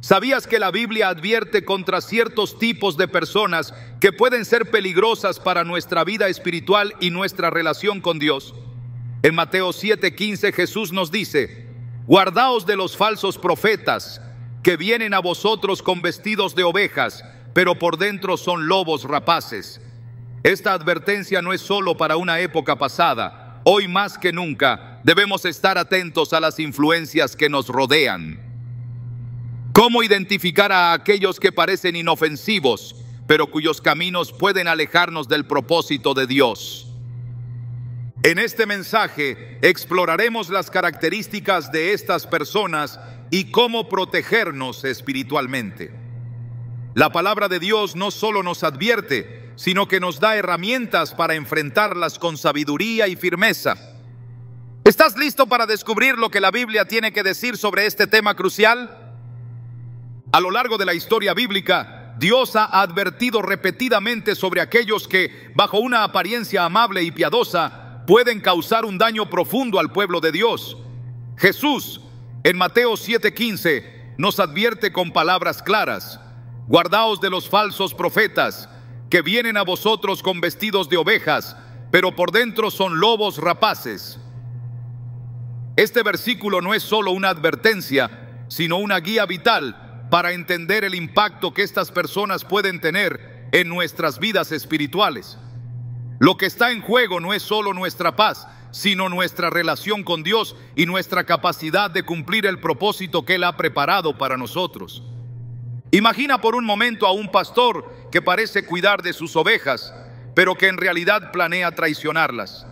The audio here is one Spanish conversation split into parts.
¿Sabías que la Biblia advierte contra ciertos tipos de personas que pueden ser peligrosas para nuestra vida espiritual y nuestra relación con Dios? En Mateo 7:15 Jesús nos dice: guardaos de los falsos profetas que vienen a vosotros con vestidos de ovejas, pero por dentro son lobos rapaces. Esta advertencia no es solo para una época pasada. Hoy más que nunca debemos estar atentos a las influencias que nos rodean. ¿Cómo identificar a aquellos que parecen inofensivos, pero cuyos caminos pueden alejarnos del propósito de Dios? En este mensaje exploraremos las características de estas personas y cómo protegernos espiritualmente. La palabra de Dios no solo nos advierte, sino que nos da herramientas para enfrentarlas con sabiduría y firmeza. ¿Estás listo para descubrir lo que la Biblia tiene que decir sobre este tema crucial? A lo largo de la historia bíblica, Dios ha advertido repetidamente sobre aquellos que, bajo una apariencia amable y piadosa, pueden causar un daño profundo al pueblo de Dios. Jesús, en Mateo 7:15, nos advierte con palabras claras: guardaos de los falsos profetas, que vienen a vosotros con vestidos de ovejas, pero por dentro son lobos rapaces. Este versículo no es solo una advertencia, sino una guía vital para entender el impacto que estas personas pueden tener en nuestras vidas espirituales. Lo que está en juego no es solo nuestra paz, sino nuestra relación con Dios y nuestra capacidad de cumplir el propósito que Él ha preparado para nosotros. Imagina por un momento a un pastor que parece cuidar de sus ovejas, pero que en realidad planea traicionarlas.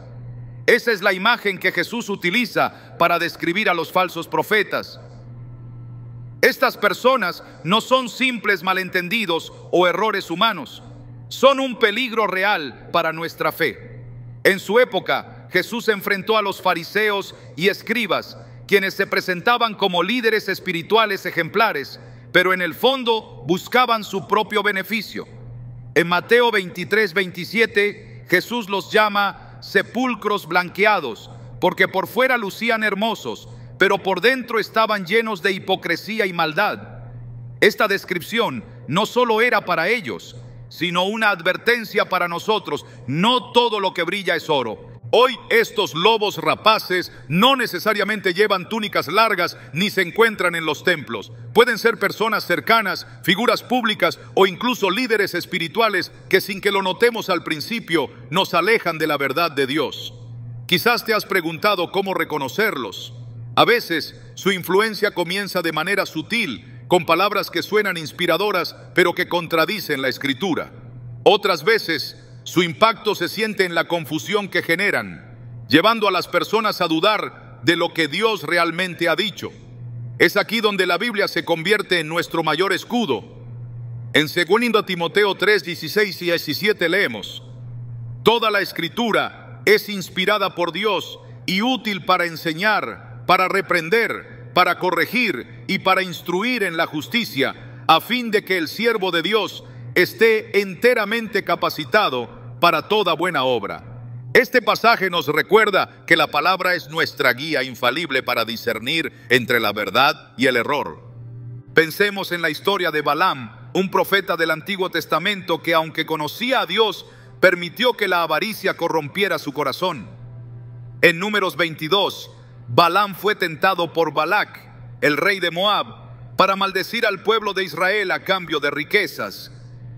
Esa es la imagen que Jesús utiliza para describir a los falsos profetas. Estas personas no son simples malentendidos o errores humanos, son un peligro real para nuestra fe. En su época, Jesús enfrentó a los fariseos y escribas, quienes se presentaban como líderes espirituales ejemplares, pero en el fondo buscaban su propio beneficio. En Mateo 23:27, Jesús los llama sepulcros blanqueados, porque por fuera lucían hermosos, pero por dentro estaban llenos de hipocresía y maldad. Esta descripción no solo era para ellos, sino una advertencia para nosotros. No todo lo que brilla es oro. Hoy estos lobos rapaces no necesariamente llevan túnicas largas ni se encuentran en los templos. Pueden ser personas cercanas, figuras públicas o incluso líderes espirituales que, sin que lo notemos al principio, nos alejan de la verdad de Dios. Quizás te has preguntado cómo reconocerlos. A veces su influencia comienza de manera sutil, con palabras que suenan inspiradoras, pero que contradicen la Escritura. Otras veces su impacto se siente en la confusión que generan, llevando a las personas a dudar de lo que Dios realmente ha dicho. Es aquí donde la Biblia se convierte en nuestro mayor escudo. En 2 Timoteo 3:16 y 17 leemos: toda la Escritura es inspirada por Dios y útil para enseñar, para reprender, para corregir y para instruir en la justicia, a fin de que el siervo de Dios esté enteramente capacitado para toda buena obra. Este pasaje nos recuerda que la palabra es nuestra guía infalible para discernir entre la verdad y el error. Pensemos en la historia de Balaam, un profeta del Antiguo Testamento que, aunque conocía a Dios, permitió que la avaricia corrompiera su corazón. En Números 22, Balaam fue tentado por Balac, el rey de Moab, para maldecir al pueblo de Israel a cambio de riquezas.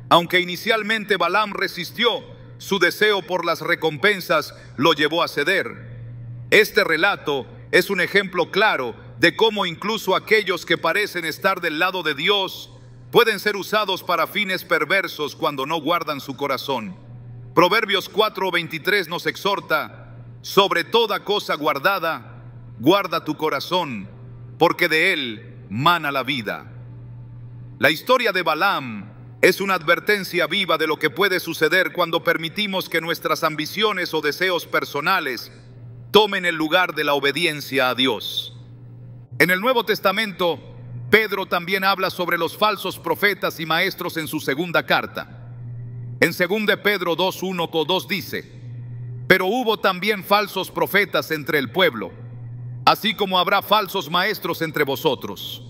Aunque inicialmente Balaam resistió, su deseo por las recompensas lo llevó a ceder. Este relato es un ejemplo claro de cómo incluso aquellos que parecen estar del lado de Dios pueden ser usados para fines perversos cuando no guardan su corazón. Proverbios 4:23 nos exhorta: sobre toda cosa guardada, guarda tu corazón, porque de él mana la vida. La historia de Balaam es una advertencia viva de lo que puede suceder cuando permitimos que nuestras ambiciones o deseos personales tomen el lugar de la obediencia a Dios. En el Nuevo Testamento, Pedro también habla sobre los falsos profetas y maestros en su segunda carta. En 2 Pedro 2:1-2 dice: pero hubo también falsos profetas entre el pueblo, así como habrá falsos maestros entre vosotros.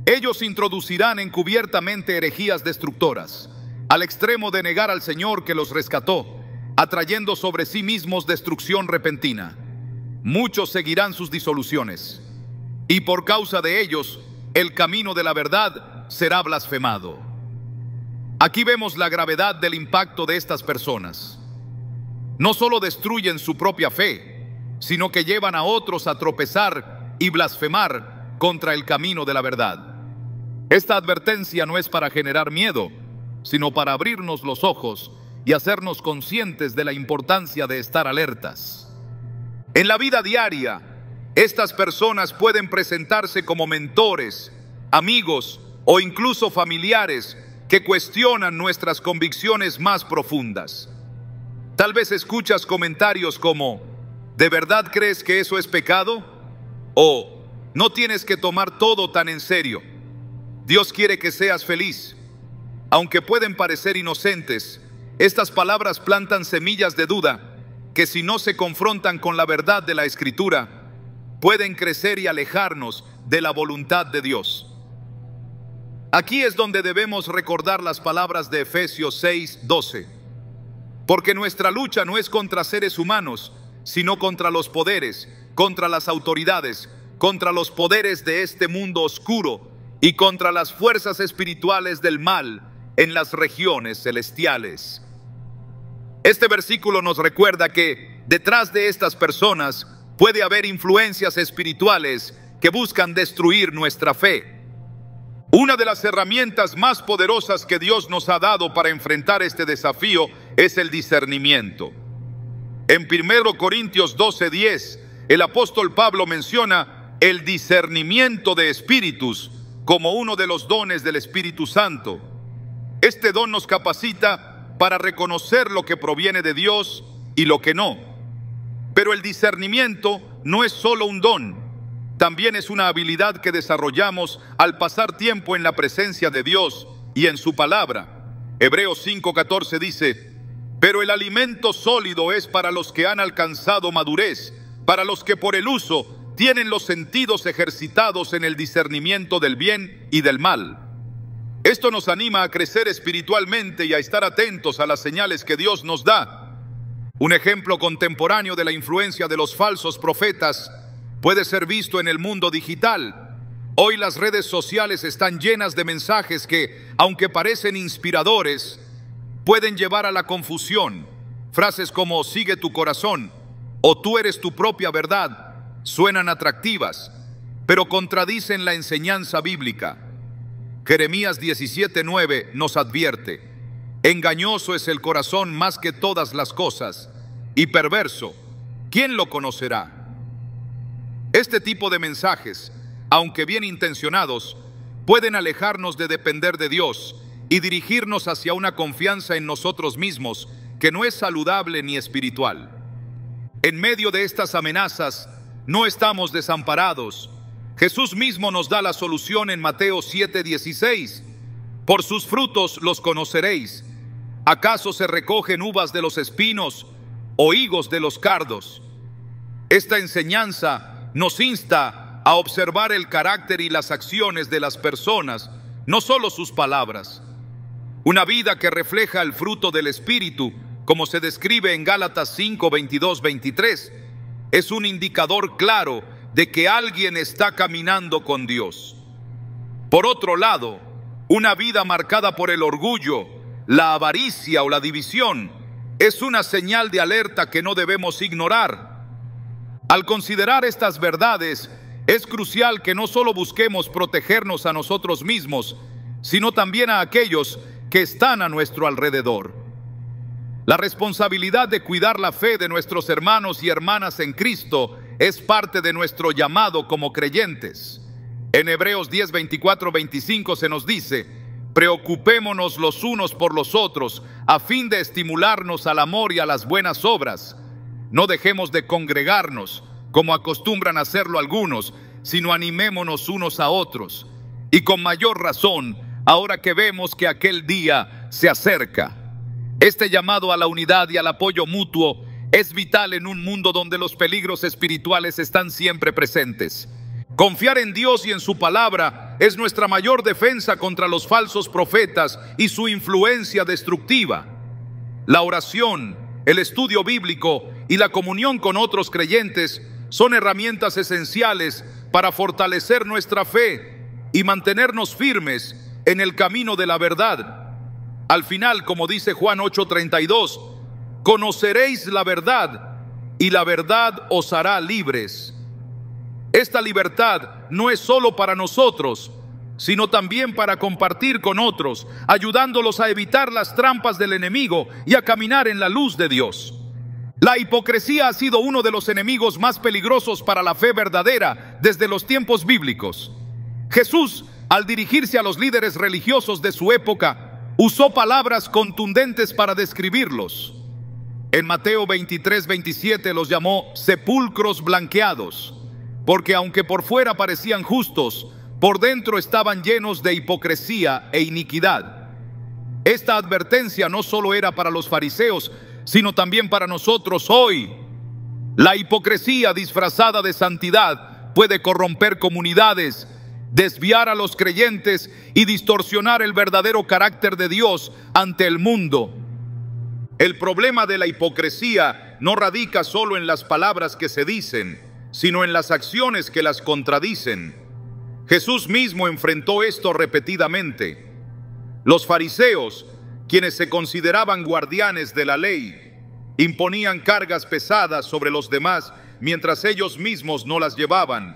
Ellos introducirán encubiertamente herejías destructoras, al extremo de negar al Señor que los rescató, atrayendo sobre sí mismos destrucción repentina. Muchos seguirán sus disoluciones, y por causa de ellos, el camino de la verdad será blasfemado. Aquí vemos la gravedad del impacto de estas personas. No solo destruyen su propia fe, sino que llevan a otros a tropezar y blasfemar contra el camino de la verdad. Esta advertencia no es para generar miedo, sino para abrirnos los ojos y hacernos conscientes de la importancia de estar alertas. En la vida diaria, estas personas pueden presentarse como mentores, amigos o incluso familiares que cuestionan nuestras convicciones más profundas. Tal vez escuchas comentarios como: ¿de verdad crees que eso es pecado? O no tienes que tomar todo tan en serio. Dios quiere que seas feliz. Aunque pueden parecer inocentes, estas palabras plantan semillas de duda que, si no se confrontan con la verdad de la Escritura, pueden crecer y alejarnos de la voluntad de Dios. Aquí es donde debemos recordar las palabras de Efesios 6:12. Porque nuestra lucha no es contra seres humanos, sino contra los poderes, contra las autoridades, contra los poderes de este mundo oscuro y contra las fuerzas espirituales del mal en las regiones celestiales. Este versículo nos recuerda que detrás de estas personas puede haber influencias espirituales que buscan destruir nuestra fe. Una de las herramientas más poderosas que Dios nos ha dado para enfrentar este desafío es el discernimiento. En 1 Corintios 12:10, el apóstol Pablo menciona el discernimiento de espíritus como uno de los dones del Espíritu Santo. Este don nos capacita para reconocer lo que proviene de Dios y lo que no. Pero el discernimiento no es solo un don, también es una habilidad que desarrollamos al pasar tiempo en la presencia de Dios y en su palabra. Hebreos 5:14 dice: pero el alimento sólido es para los que han alcanzado madurez, para los que por el uso tienen los sentidos ejercitados en el discernimiento del bien y del mal. Esto nos anima a crecer espiritualmente y a estar atentos a las señales que Dios nos da. Un ejemplo contemporáneo de la influencia de los falsos profetas puede ser visto en el mundo digital. Hoy las redes sociales están llenas de mensajes que, aunque parecen inspiradores, pueden llevar a la confusión. Frases como "sigue tu corazón" o "tú eres tu propia verdad" suenan atractivas, pero contradicen la enseñanza bíblica. Jeremías 17:9 nos advierte: engañoso es el corazón más que todas las cosas, y perverso, ¿quién lo conocerá? Este tipo de mensajes, aunque bien intencionados, pueden alejarnos de depender de Dios y dirigirnos hacia una confianza en nosotros mismos que no es saludable ni espiritual. En medio de estas amenazas, no estamos desamparados. Jesús mismo nos da la solución en Mateo 7:16. Por sus frutos los conoceréis. ¿Acaso se recogen uvas de los espinos o higos de los cardos? Esta enseñanza nos insta a observar el carácter y las acciones de las personas, no solo sus palabras. Una vida que refleja el fruto del Espíritu, como se describe en Gálatas 5:22-23, es un indicador claro de que alguien está caminando con Dios. Por otro lado, una vida marcada por el orgullo, la avaricia o la división es una señal de alerta que no debemos ignorar. Al considerar estas verdades, es crucial que no solo busquemos protegernos a nosotros mismos, sino también a aquellos que están a nuestro alrededor. La responsabilidad de cuidar la fe de nuestros hermanos y hermanas en Cristo es parte de nuestro llamado como creyentes. En Hebreos 10:24-25 se nos dice: preocupémonos los unos por los otros, a fin de estimularnos al amor y a las buenas obras. No dejemos de congregarnos, como acostumbran hacerlo algunos, sino animémonos unos a otros. Y con mayor razón, ahora que vemos que aquel día se acerca. Este llamado a la unidad y al apoyo mutuo es vital en un mundo donde los peligros espirituales están siempre presentes. Confiar en Dios y en su palabra es nuestra mayor defensa contra los falsos profetas y su influencia destructiva. La oración, el estudio bíblico y la comunión con otros creyentes son herramientas esenciales para fortalecer nuestra fe y mantenernos firmes en el camino de la verdad. Al final, como dice Juan 8:32, conoceréis la verdad y la verdad os hará libres. Esta libertad no es solo para nosotros, sino también para compartir con otros, ayudándolos a evitar las trampas del enemigo y a caminar en la luz de Dios. La hipocresía ha sido uno de los enemigos más peligrosos para la fe verdadera desde los tiempos bíblicos. Jesús, al dirigirse a los líderes religiosos de su época, usó palabras contundentes para describirlos. En Mateo 23:27 los llamó sepulcros blanqueados, porque aunque por fuera parecían justos, por dentro estaban llenos de hipocresía e iniquidad. Esta advertencia no solo era para los fariseos, sino también para nosotros hoy. La hipocresía disfrazada de santidad puede corromper comunidades, desviar a los creyentes y distorsionar el verdadero carácter de Dios ante el mundo. El problema de la hipocresía no radica solo en las palabras que se dicen, sino en las acciones que las contradicen. Jesús mismo enfrentó esto repetidamente. Los fariseos, quienes se consideraban guardianes de la ley, imponían cargas pesadas sobre los demás mientras ellos mismos no las llevaban.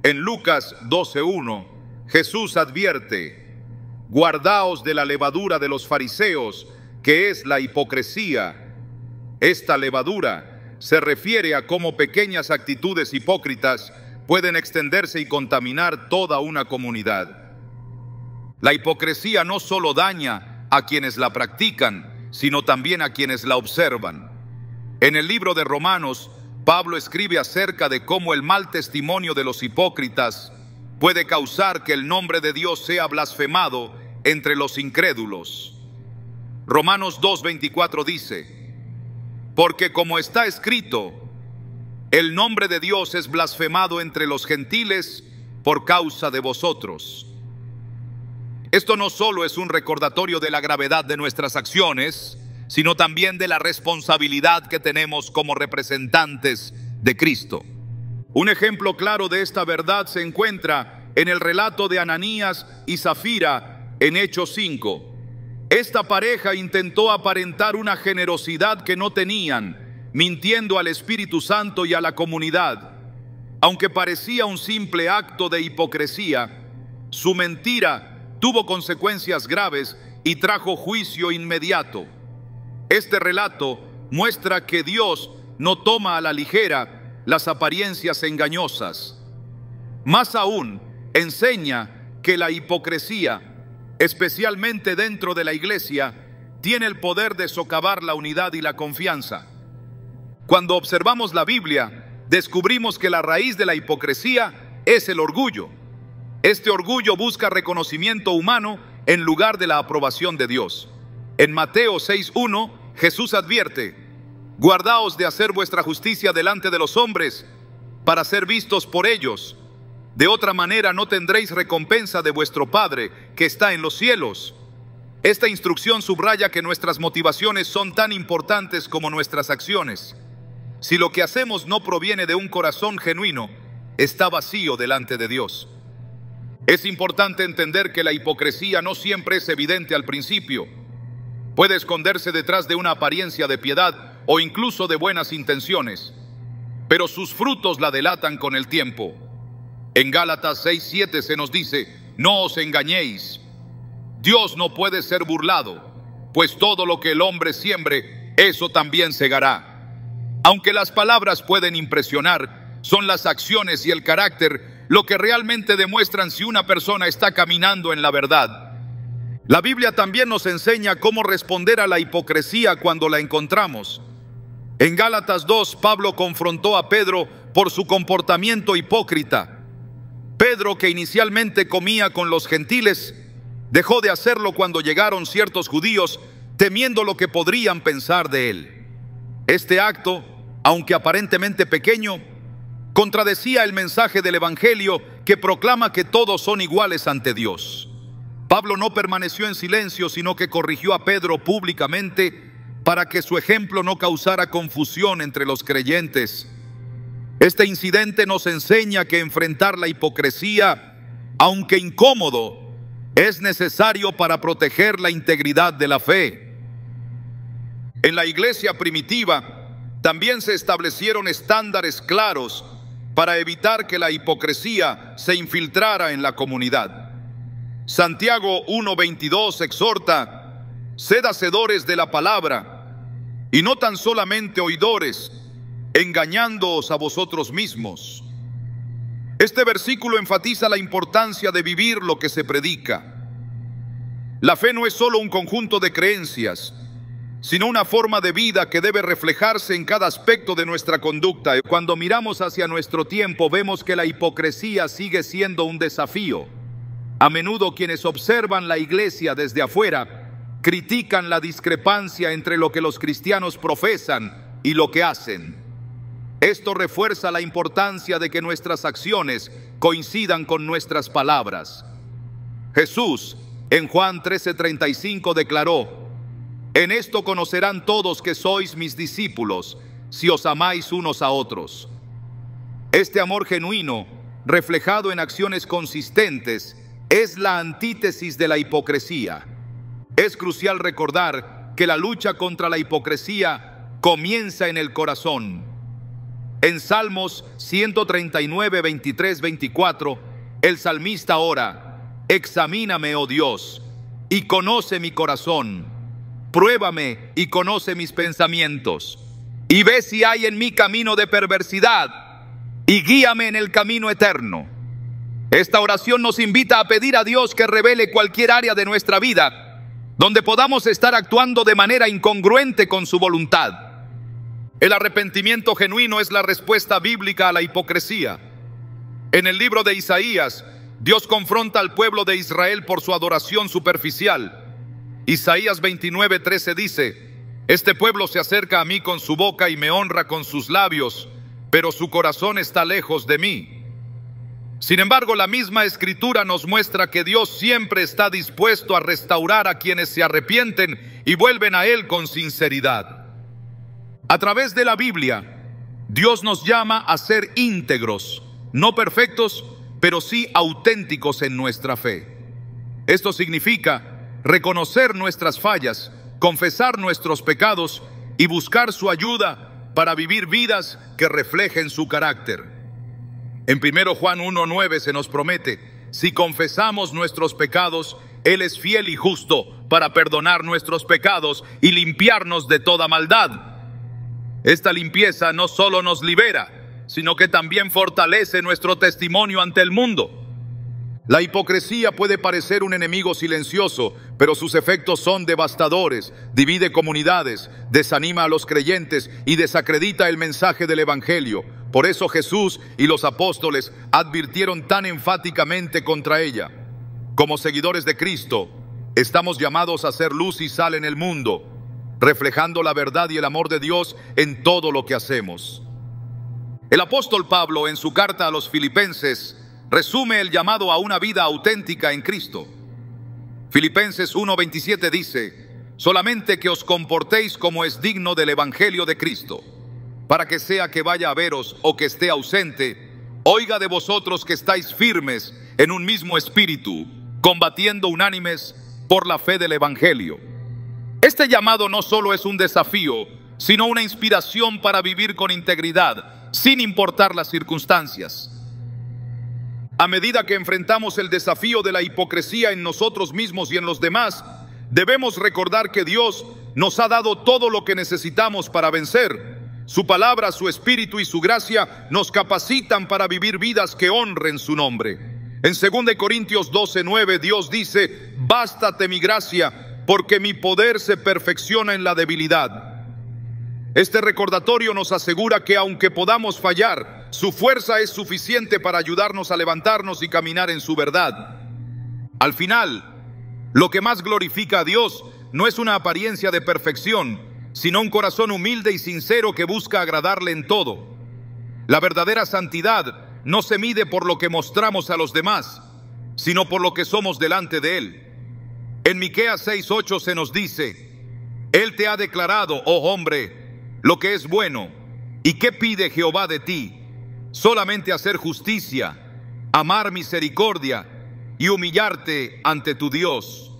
En Lucas 12:1, Jesús advierte: guardaos de la levadura de los fariseos, que es la hipocresía. Esta levadura se refiere a cómo pequeñas actitudes hipócritas pueden extenderse y contaminar toda una comunidad. La hipocresía no solo daña a quienes la practican, sino también a quienes la observan. En el libro de Romanos, Pablo escribe acerca de cómo el mal testimonio de los hipócritas puede causar que el nombre de Dios sea blasfemado entre los incrédulos. Romanos 2:24 dice: porque como está escrito, el nombre de Dios es blasfemado entre los gentiles por causa de vosotros. Esto no solo es un recordatorio de la gravedad de nuestras acciones, sino también de la responsabilidad que tenemos como representantes de Cristo. Un ejemplo claro de esta verdad se encuentra en el relato de Ananías y Zafira en Hechos 5. Esta pareja intentó aparentar una generosidad que no tenían, mintiendo al Espíritu Santo y a la comunidad. Aunque parecía un simple acto de hipocresía, su mentira tuvo consecuencias graves y trajo juicio inmediato. Este relato muestra que Dios no toma a la ligera las apariencias engañosas. Más aún, enseña que la hipocresía, especialmente dentro de la iglesia, tiene el poder de socavar la unidad y la confianza. Cuando observamos la Biblia, descubrimos que la raíz de la hipocresía es el orgullo. Este orgullo busca reconocimiento humano en lugar de la aprobación de Dios. En Mateo 6:1, Jesús advierte: guardaos de hacer vuestra justicia delante de los hombres, para ser vistos por ellos. De otra manera no tendréis recompensa de vuestro Padre que está en los cielos. Esta instrucción subraya que nuestras motivaciones son tan importantes como nuestras acciones. Si lo que hacemos no proviene de un corazón genuino, está vacío delante de Dios. Es importante entender que la hipocresía no siempre es evidente al principio. Puede esconderse detrás de una apariencia de piedad o incluso de buenas intenciones, pero sus frutos la delatan con el tiempo. En Gálatas 6:7 se nos dice: no os engañéis, Dios no puede ser burlado, pues todo lo que el hombre siembre, eso también segará. Aunque las palabras pueden impresionar, son las acciones y el carácter lo que realmente demuestran si una persona está caminando en la verdad. La Biblia también nos enseña cómo responder a la hipocresía cuando la encontramos. En Gálatas 2, Pablo confrontó a Pedro por su comportamiento hipócrita. Pedro, que inicialmente comía con los gentiles, dejó de hacerlo cuando llegaron ciertos judíos, temiendo lo que podrían pensar de él. Este acto, aunque aparentemente pequeño, Contradecía el mensaje del Evangelio que proclama que todos son iguales ante Dios. Pablo no permaneció en silencio, sino que corrigió a Pedro públicamente para que su ejemplo no causara confusión entre los creyentes. Este incidente nos enseña que enfrentar la hipocresía, aunque incómodo, es necesario para proteger la integridad de la fe. En la iglesia primitiva también se establecieron estándares claros para evitar que la hipocresía se infiltrara en la comunidad. Santiago 1:22 exhorta: sed hacedores de la palabra, y no tan solamente oidores, engañándoos a vosotros mismos. Este versículo enfatiza la importancia de vivir lo que se predica. La fe no es solo un conjunto de creencias, sino una forma de vida que debe reflejarse en cada aspecto de nuestra conducta. Cuando miramos hacia nuestro tiempo, vemos que la hipocresía sigue siendo un desafío. A menudo quienes observan la iglesia desde afuera critican la discrepancia entre lo que los cristianos profesan y lo que hacen. Esto refuerza la importancia de que nuestras acciones coincidan con nuestras palabras. Jesús, en Juan 13:35, declaró: en esto conocerán todos que sois mis discípulos, si os amáis unos a otros. Este amor genuino, reflejado en acciones consistentes, es la antítesis de la hipocresía. Es crucial recordar que la lucha contra la hipocresía comienza en el corazón. En Salmos 139, 23, 24, el salmista ora: examíname, oh Dios, y conoce mi corazón. Pruébame y conoce mis pensamientos, y ve si hay en mí camino de perversidad, y guíame en el camino eterno. Esta oración nos invita a pedir a Dios que revele cualquier área de nuestra vida donde podamos estar actuando de manera incongruente con su voluntad. El arrepentimiento genuino es la respuesta bíblica a la hipocresía. En el libro de Isaías, Dios confronta al pueblo de Israel por su adoración superficial. Isaías 29:13 dice: este pueblo se acerca a mí con su boca y me honra con sus labios, pero su corazón está lejos de mí. Sin embargo, la misma Escritura nos muestra que Dios siempre está dispuesto a restaurar a quienes se arrepienten y vuelven a Él con sinceridad. A través de la Biblia, Dios nos llama a ser íntegros, no perfectos, pero sí auténticos en nuestra fe. Esto significa reconocer nuestras fallas, confesar nuestros pecados y buscar su ayuda para vivir vidas que reflejen su carácter. En 1 Juan 1:9 se nos promete: si confesamos nuestros pecados, Él es fiel y justo para perdonar nuestros pecados y limpiarnos de toda maldad. Esta limpieza no solo nos libera, sino que también fortalece nuestro testimonio ante el mundo. La hipocresía puede parecer un enemigo silencioso, pero sus efectos son devastadores. Divide comunidades, desanima a los creyentes y desacredita el mensaje del Evangelio. Por eso Jesús y los apóstoles advirtieron tan enfáticamente contra ella. Como seguidores de Cristo, estamos llamados a ser luz y sal en el mundo, reflejando la verdad y el amor de Dios en todo lo que hacemos. El apóstol Pablo, en su carta a los Filipenses, resume el llamado a una vida auténtica en Cristo. Filipenses 1:27 dice: solamente que os comportéis como es digno del Evangelio de Cristo, para que sea que vaya a veros o que esté ausente, oiga de vosotros que estáis firmes en un mismo espíritu, combatiendo unánimes por la fe del Evangelio. Este llamado no solo es un desafío, sino una inspiración para vivir con integridad, sin importar las circunstancias. A medida que enfrentamos el desafío de la hipocresía en nosotros mismos y en los demás, debemos recordar que Dios nos ha dado todo lo que necesitamos para vencer. Su palabra, su espíritu y su gracia nos capacitan para vivir vidas que honren su nombre. En 2 Corintios 12:9 Dios dice: bástate mi gracia, porque mi poder se perfecciona en la debilidad. Este recordatorio nos asegura que aunque podamos fallar, su fuerza es suficiente para ayudarnos a levantarnos y caminar en su verdad. Al final, lo que más glorifica a Dios no es una apariencia de perfección, sino un corazón humilde y sincero que busca agradarle en todo. La verdadera santidad no se mide por lo que mostramos a los demás, sino por lo que somos delante de Él. En Miqueas 6:8 se nos dice: Él te ha declarado, oh hombre, lo que es bueno. ¿Y qué pide Jehová de ti? Solamente hacer justicia, amar misericordia y humillarte ante tu Dios.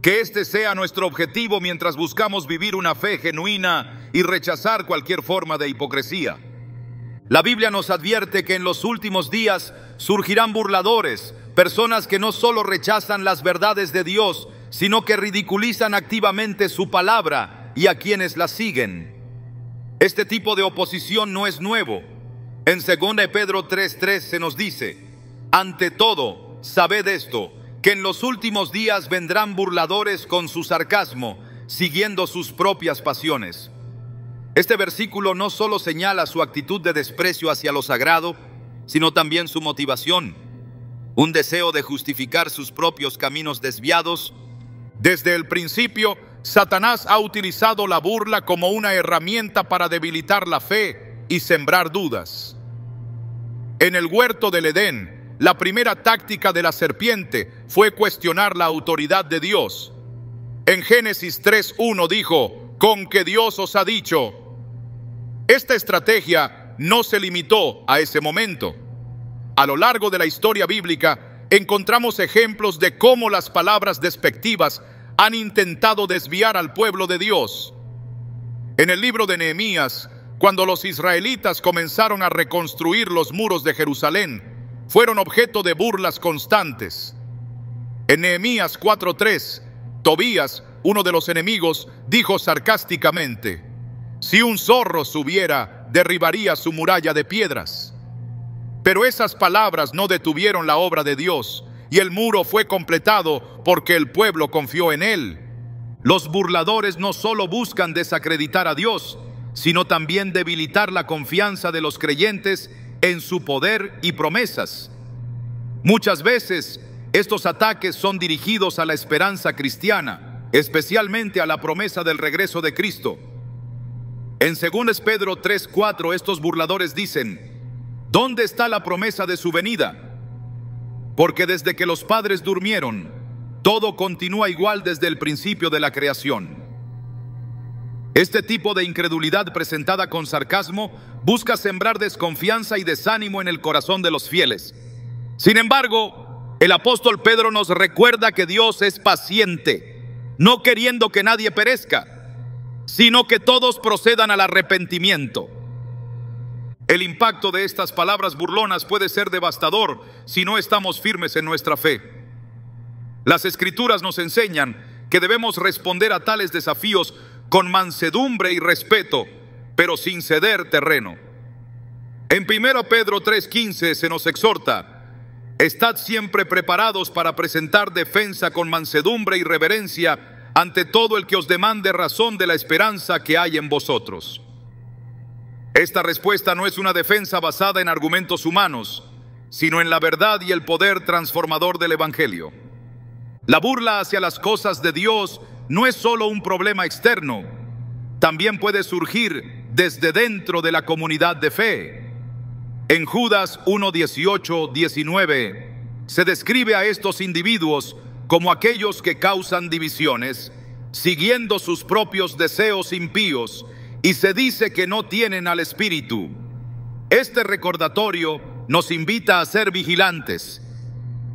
Que este sea nuestro objetivo mientras buscamos vivir una fe genuina y rechazar cualquier forma de hipocresía. La Biblia nos advierte que en los últimos días surgirán burladores, personas que no solo rechazan las verdades de Dios, sino que ridiculizan activamente su palabra y a quienes la siguen. Este tipo de oposición no es nuevo. En 2 Pedro 3:3 se nos dice: ante todo, sabed esto, que en los últimos días vendrán burladores con su sarcasmo, siguiendo sus propias pasiones. Este versículo no solo señala su actitud de desprecio hacia lo sagrado, sino también su motivación, un deseo de justificar sus propios caminos desviados. Desde el principio, Satanás ha utilizado la burla como una herramienta para debilitar la fe y sembrar dudas. En el huerto del Edén, la primera táctica de la serpiente fue cuestionar la autoridad de Dios. En Génesis 3:1 dijo: con que Dios os ha dicho. Esta estrategia no se limitó a ese momento. A lo largo de la historia bíblica encontramos ejemplos de cómo las palabras despectivas han intentado desviar al pueblo de Dios. En el libro de Nehemías, cuando los israelitas comenzaron a reconstruir los muros de Jerusalén, fueron objeto de burlas constantes. En Nehemías 4:3, Tobías, uno de los enemigos, dijo sarcásticamente: si un zorro subiera, derribaría su muralla de piedras. Pero esas palabras no detuvieron la obra de Dios, y el muro fue completado porque el pueblo confió en él. Los burladores no solo buscan desacreditar a Dios, sino también debilitar la confianza de los creyentes en su poder y promesas. Muchas veces, estos ataques son dirigidos a la esperanza cristiana, especialmente a la promesa del regreso de Cristo. En 2 Pedro 3:4, estos burladores dicen: ¿dónde está la promesa de su venida? Porque desde que los padres durmieron, todo continúa igual desde el principio de la creación. Este tipo de incredulidad presentada con sarcasmo busca sembrar desconfianza y desánimo en el corazón de los fieles. Sin embargo, el apóstol Pedro nos recuerda que Dios es paciente, no queriendo que nadie perezca, sino que todos procedan al arrepentimiento. El impacto de estas palabras burlonas puede ser devastador si no estamos firmes en nuestra fe. Las Escrituras nos enseñan que debemos responder a tales desafíos con mansedumbre y respeto, pero sin ceder terreno. En 1 Pedro 3:15 se nos exhorta: estad siempre preparados para presentar defensa con mansedumbre y reverencia ante todo el que os demande razón de la esperanza que hay en vosotros. Esta respuesta no es una defensa basada en argumentos humanos, sino en la verdad y el poder transformador del Evangelio. La burla hacia las cosas de Dios no es solo un problema externo, también puede surgir desde dentro de la comunidad de fe. En Judas 1:18-19 se describe a estos individuos como aquellos que causan divisiones, siguiendo sus propios deseos impíos, y se dice que no tienen al Espíritu. Este recordatorio nos invita a ser vigilantes,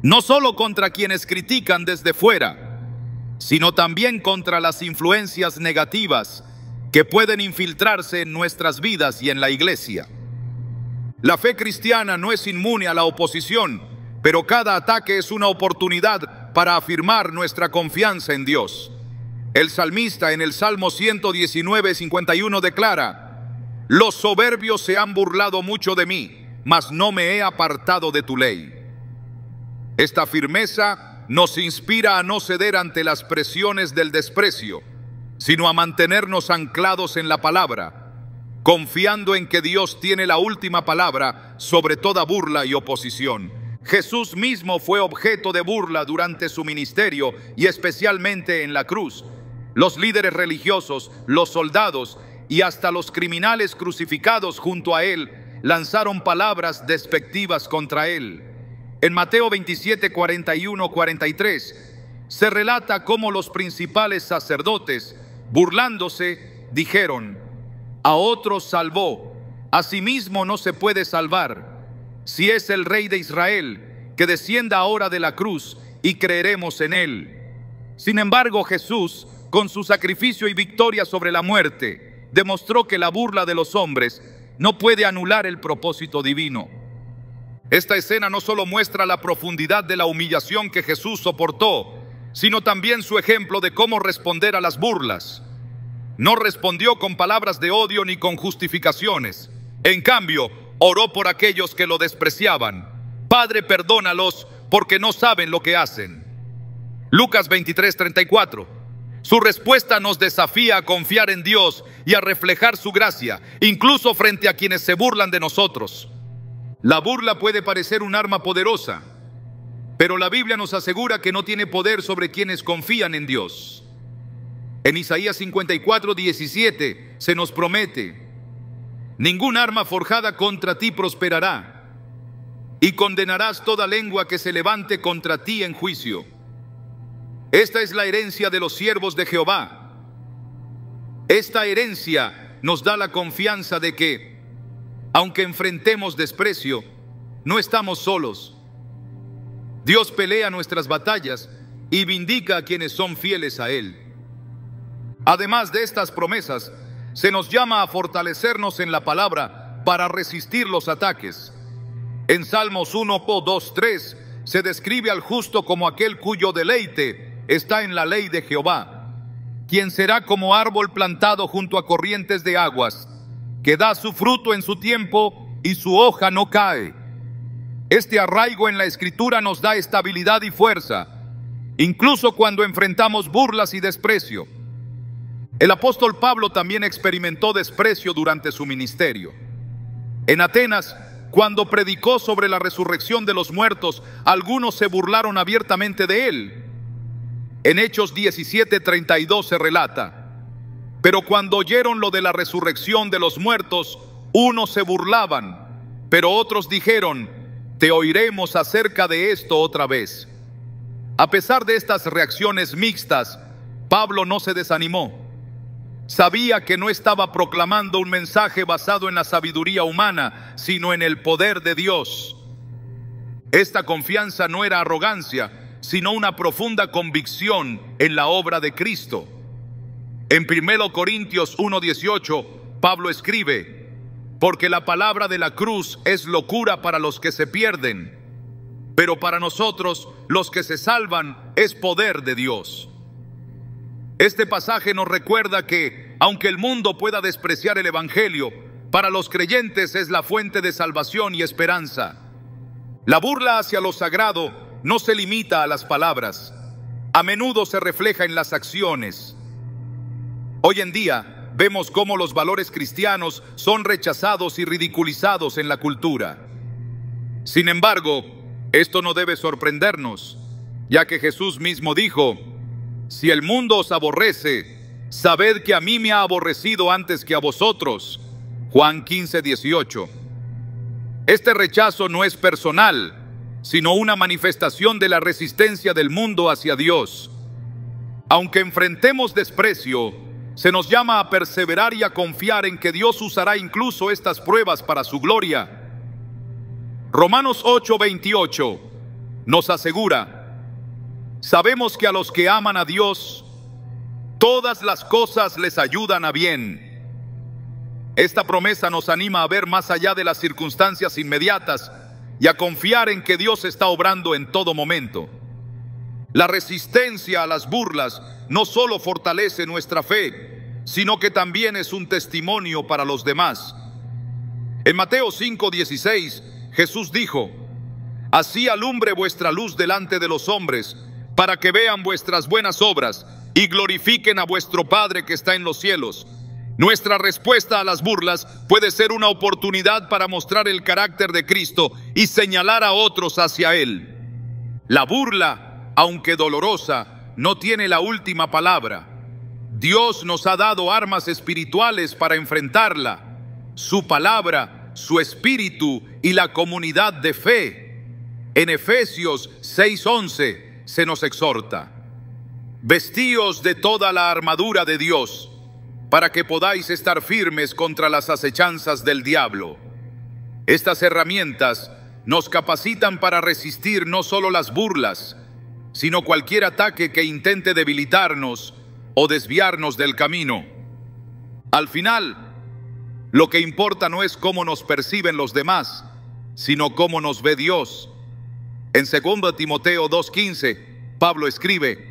no solo contra quienes critican desde fuera, sino también contra las influencias negativas que pueden infiltrarse en nuestras vidas y en la iglesia. La fe cristiana no es inmune a la oposición, pero cada ataque es una oportunidad para afirmar nuestra confianza en Dios. El salmista en el Salmo 119:51 declara: los soberbios se han burlado mucho de mí, mas no me he apartado de tu ley. Esta firmeza nos inspira a no ceder ante las presiones del desprecio, sino a mantenernos anclados en la palabra, confiando en que Dios tiene la última palabra sobre toda burla y oposición. Jesús mismo fue objeto de burla durante su ministerio y especialmente en la cruz. Los líderes religiosos, los soldados y hasta los criminales crucificados junto a él lanzaron palabras despectivas contra él. En Mateo 27, 41, 43, se relata cómo los principales sacerdotes, burlándose, dijeron: a otros salvó, a sí mismo no se puede salvar. Si es el Rey de Israel, que descienda ahora de la cruz y creeremos en él. Sin embargo, Jesús, con su sacrificio y victoria sobre la muerte, demostró que la burla de los hombres no puede anular el propósito divino. Esta escena no solo muestra la profundidad de la humillación que Jesús soportó, sino también su ejemplo de cómo responder a las burlas. No respondió con palabras de odio ni con justificaciones. En cambio, oró por aquellos que lo despreciaban. Padre, perdónalos porque no saben lo que hacen. Lucas 23, 34. Su respuesta nos desafía a confiar en Dios y a reflejar su gracia, incluso frente a quienes se burlan de nosotros. La burla puede parecer un arma poderosa, pero la Biblia nos asegura que no tiene poder sobre quienes confían en Dios. En Isaías 54, 17 se nos promete: ningún arma forjada contra ti prosperará, y condenarás toda lengua que se levante contra ti en juicio. Esta es la herencia de los siervos de Jehová. Esta herencia nos da la confianza de que, aunque enfrentemos desprecio, no estamos solos. Dios pelea nuestras batallas y vindica a quienes son fieles a Él. Además de estas promesas, se nos llama a fortalecernos en la palabra para resistir los ataques. En Salmos 1, 2, 3 se describe al justo como aquel cuyo deleite está en la ley de Jehová, quien será como árbol plantado junto a corrientes de aguas, que da su fruto en su tiempo y su hoja no cae. Este arraigo en la Escritura nos da estabilidad y fuerza, incluso cuando enfrentamos burlas y desprecio. El apóstol Pablo también experimentó desprecio durante su ministerio. En Atenas, cuando predicó sobre la resurrección de los muertos, algunos se burlaron abiertamente de él. En Hechos 17:32 se relata: pero cuando oyeron lo de la resurrección de los muertos, unos se burlaban, pero otros dijeron: te oiremos acerca de esto otra vez. A pesar de estas reacciones mixtas, Pablo no se desanimó. Sabía que no estaba proclamando un mensaje basado en la sabiduría humana, sino en el poder de Dios. Esta confianza no era arrogancia, sino una profunda convicción en la obra de Cristo. En 1 Corintios 1:18, Pablo escribe: porque la palabra de la cruz es locura para los que se pierden, pero para nosotros, los que se salvan, es poder de Dios. Este pasaje nos recuerda que, aunque el mundo pueda despreciar el Evangelio, para los creyentes es la fuente de salvación y esperanza. La burla hacia lo sagrado no se limita a las palabras, a menudo se refleja en las acciones. Hoy en día vemos cómo los valores cristianos son rechazados y ridiculizados en la cultura. Sin embargo, esto no debe sorprendernos, ya que Jesús mismo dijo: si el mundo os aborrece, sabed que a mí me ha aborrecido antes que a vosotros. Juan 15:18. Este rechazo no es personal, sino una manifestación de la resistencia del mundo hacia Dios. Aunque enfrentemos desprecio, se nos llama a perseverar y a confiar en que Dios usará incluso estas pruebas para su gloria. Romanos 8:28 nos asegura: sabemos que a los que aman a Dios, todas las cosas les ayudan a bien. Esta promesa nos anima a ver más allá de las circunstancias inmediatas y a confiar en que Dios está obrando en todo momento. La resistencia a las burlas no solo fortalece nuestra fe, sino que también es un testimonio para los demás. En Mateo 5:16, Jesús dijo: así alumbre vuestra luz delante de los hombres, para que vean vuestras buenas obras y glorifiquen a vuestro Padre que está en los cielos. Nuestra respuesta a las burlas puede ser una oportunidad para mostrar el carácter de Cristo y señalar a otros hacia Él. La burla, aunque dolorosa, no tiene la última palabra. Dios nos ha dado armas espirituales para enfrentarla: su palabra su espíritu y la comunidad de fe. En Efesios 6:11 se nos exhorta: vestíos de toda la armadura de Dios, para que podáis estar firmes contra las acechanzas del diablo. Estas herramientas nos capacitan para resistir no solo las burlas, sino cualquier ataque que intente debilitarnos o desviarnos del camino. Al final, lo que importa no es cómo nos perciben los demás, sino cómo nos ve Dios. En 2 Timoteo 2:15, Pablo escribe: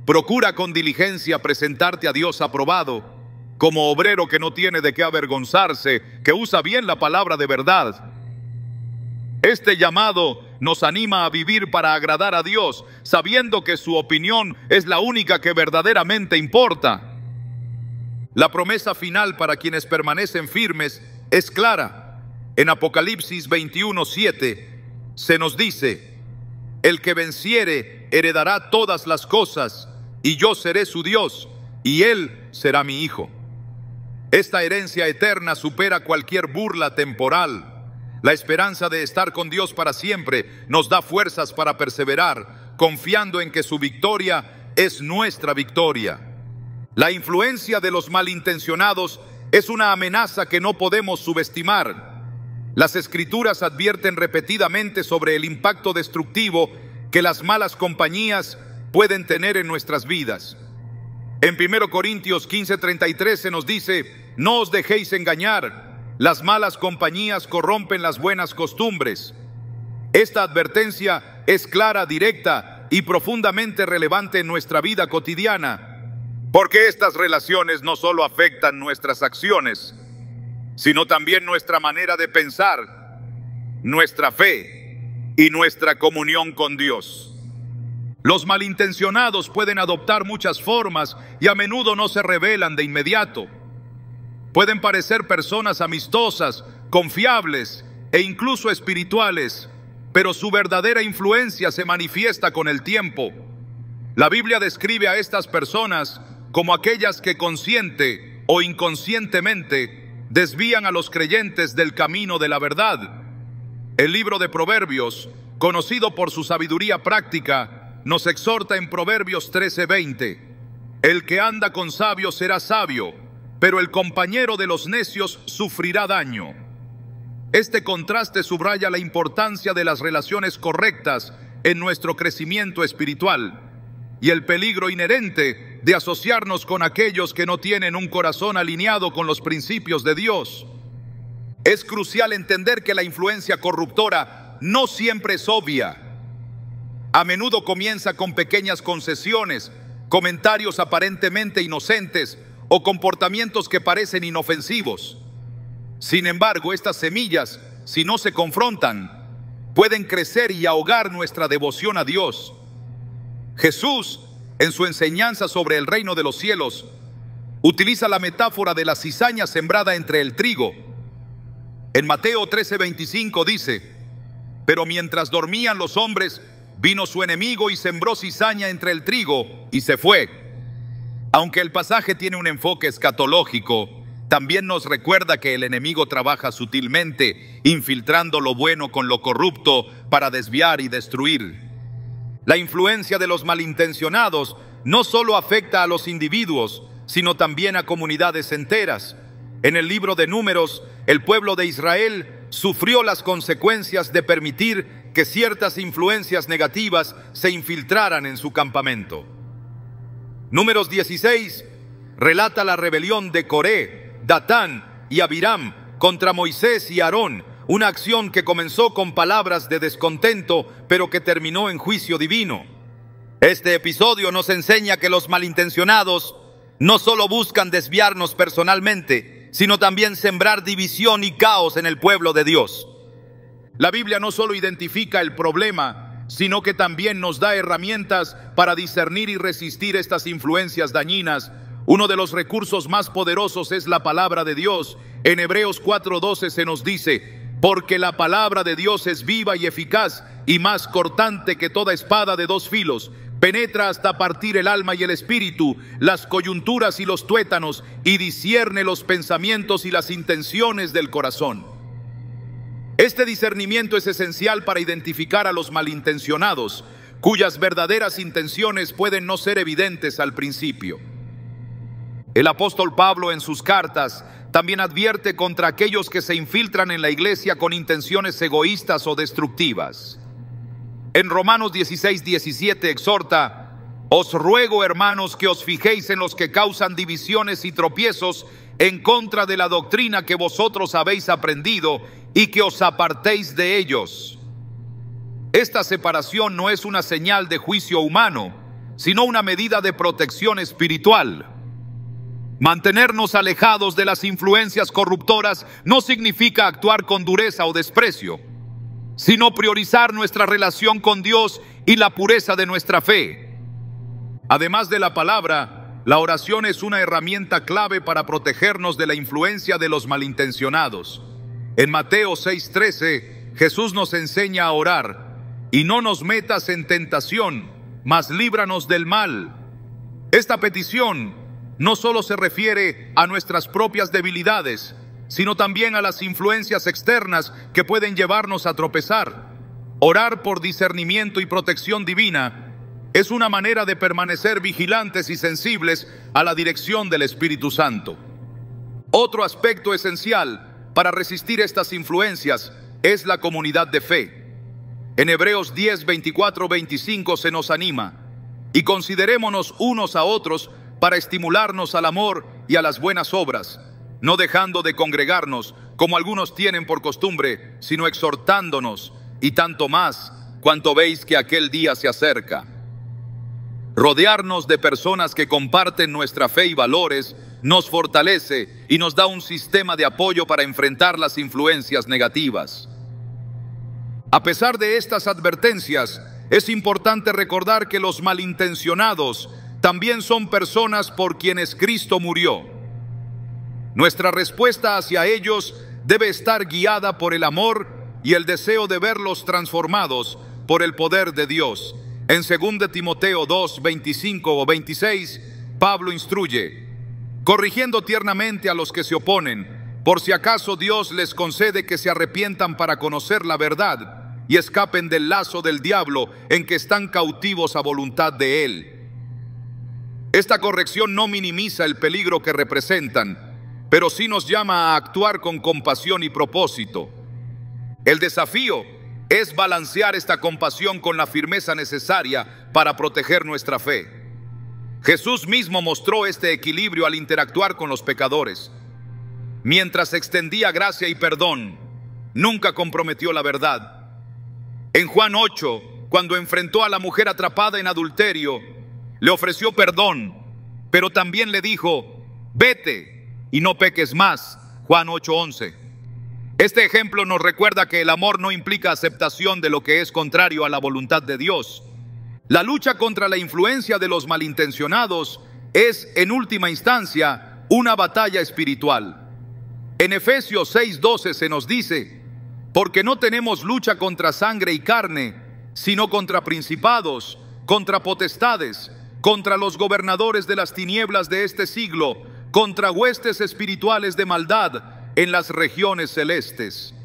procura con diligencia presentarte a Dios aprobado, como obrero que no tiene de qué avergonzarse, que usa bien la palabra de verdad. Este llamado nos anima a vivir para agradar a Dios, sabiendo que su opinión es la única que verdaderamente importa. La promesa final para quienes permanecen firmes es clara. En Apocalipsis 21:7 se nos dice: el que venciere heredará todas las cosas, y yo seré su Dios, y él será mi hijo. Esta herencia eterna supera cualquier burla temporal. La esperanza de estar con Dios para siempre nos da fuerzas para perseverar, confiando en que su victoria es nuestra victoria. La influencia de los malintencionados es una amenaza que no podemos subestimar. Las Escrituras advierten repetidamente sobre el impacto destructivo que las malas compañías pueden tener en nuestras vidas. En 1 Corintios 15:33 se nos dice: no os dejéis engañar. Las malas compañías corrompen las buenas costumbres. Esta advertencia es clara, directa y profundamente relevante en nuestra vida cotidiana, porque estas relaciones no solo afectan nuestras acciones, sino también nuestra manera de pensar, nuestra fe y nuestra comunión con Dios. Los malintencionados pueden adoptar muchas formas y a menudo no se revelan de inmediato. Pueden parecer personas amistosas, confiables e incluso espirituales, pero su verdadera influencia se manifiesta con el tiempo. La Biblia describe a estas personas como aquellas que consciente o inconscientemente desvían a los creyentes del camino de la verdad. El libro de Proverbios, conocido por su sabiduría práctica, nos exhorta en Proverbios 13:20: el que anda con sabios será sabio, pero el compañero de los necios sufrirá daño. Este contraste subraya la importancia de las relaciones correctas en nuestro crecimiento espiritual y el peligro inherente de asociarnos con aquellos que no tienen un corazón alineado con los principios de Dios. Es crucial entender que la influencia corruptora no siempre es obvia. A menudo comienza con pequeñas concesiones, comentarios aparentemente inocentes o comportamientos que parecen inofensivos. Sin embargo, estas semillas, si no se confrontan, pueden crecer y ahogar nuestra devoción a Dios. Jesús, en su enseñanza sobre el reino de los cielos, utiliza la metáfora de la cizaña sembrada entre el trigo. En Mateo 13:25 dice: pero mientras dormían los hombres, vino su enemigo y sembró cizaña entre el trigo y se fue. Aunque el pasaje tiene un enfoque escatológico, también nos recuerda que el enemigo trabaja sutilmente, infiltrando lo bueno con lo corrupto para desviar y destruir. La influencia de los malintencionados no solo afecta a los individuos, sino también a comunidades enteras. En el libro de Números, el pueblo de Israel sufrió las consecuencias de permitir que ciertas influencias negativas se infiltraran en su campamento. Números 16 relata la rebelión de Coré, Datán y Abiram contra Moisés y Aarón, una acción que comenzó con palabras de descontento, pero que terminó en juicio divino. Este episodio nos enseña que los malintencionados no solo buscan desviarnos personalmente, sino también sembrar división y caos en el pueblo de Dios. La Biblia no solo identifica el problema, sino que también nos da herramientas para discernir y resistir estas influencias dañinas. Uno de los recursos más poderosos es la palabra de Dios. En Hebreos 4:12 se nos dice: porque la palabra de Dios es viva y eficaz y más cortante que toda espada de dos filos, penetra hasta partir el alma y el espíritu, las coyunturas y los tuétanos, y discierne los pensamientos y las intenciones del corazón. Este discernimiento es esencial para identificar a los malintencionados, cuyas verdaderas intenciones pueden no ser evidentes al principio. El apóstol Pablo en sus cartas también advierte contra aquellos que se infiltran en la iglesia con intenciones egoístas o destructivas. En Romanos 16:17 exhorta: os ruego, hermanos, que os fijéis en los que causan divisiones y tropiezos en contra de la doctrina que vosotros habéis aprendido, y que os apartéis de ellos. Esta separación no es una señal de juicio humano, sino una medida de protección espiritual. Mantenernos alejados de las influencias corruptoras no significa actuar con dureza o desprecio, sino priorizar nuestra relación con Dios y la pureza de nuestra fe. Además de la palabra, la oración es una herramienta clave para protegernos de la influencia de los malintencionados. En Mateo 6:13, Jesús nos enseña a orar: y no nos metas en tentación, mas líbranos del mal. Esta petición no solo se refiere a nuestras propias debilidades, sino también a las influencias externas que pueden llevarnos a tropezar. Orar por discernimiento y protección divina es una manera de permanecer vigilantes y sensibles a la dirección del Espíritu Santo. Otro aspecto esencial para resistir estas influencias es la comunidad de fe. En Hebreos 10:24-25 se nos anima: y considerémonos unos a otros para estimularnos al amor y a las buenas obras, no dejando de congregarnos, como algunos tienen por costumbre, sino exhortándonos, y tanto más, cuanto veis que aquel día se acerca. Rodearnos de personas que comparten nuestra fe y valores nos fortalece y nos da un sistema de apoyo para enfrentar las influencias negativas. A pesar de estas advertencias, es importante recordar que los malintencionados también son personas por quienes Cristo murió. Nuestra respuesta hacia ellos debe estar guiada por el amor y el deseo de verlos transformados por el poder de Dios. En 2 Timoteo 2:25 o 26, Pablo instruye: corrigiendo tiernamente a los que se oponen, por si acaso Dios les concede que se arrepientan para conocer la verdad y escapen del lazo del diablo en que están cautivos a voluntad de él. Esta corrección no minimiza el peligro que representan, pero sí nos llama a actuar con compasión y propósito. El desafío es balancear esta compasión con la firmeza necesaria para proteger nuestra fe. Jesús mismo mostró este equilibrio al interactuar con los pecadores. Mientras extendía gracia y perdón, nunca comprometió la verdad. En Juan 8, cuando enfrentó a la mujer atrapada en adulterio, le ofreció perdón, pero también le dijo: vete y no peques más. Juan 8:11. Este ejemplo nos recuerda que el amor no implica aceptación de lo que es contrario a la voluntad de Dios. La lucha contra la influencia de los malintencionados es, en última instancia, una batalla espiritual. En Efesios 6:12 se nos dice: porque no tenemos lucha contra sangre y carne, sino contra principados, contra potestades, contra los gobernadores de las tinieblas de este siglo, contra huestes espirituales de maldad en las regiones celestes.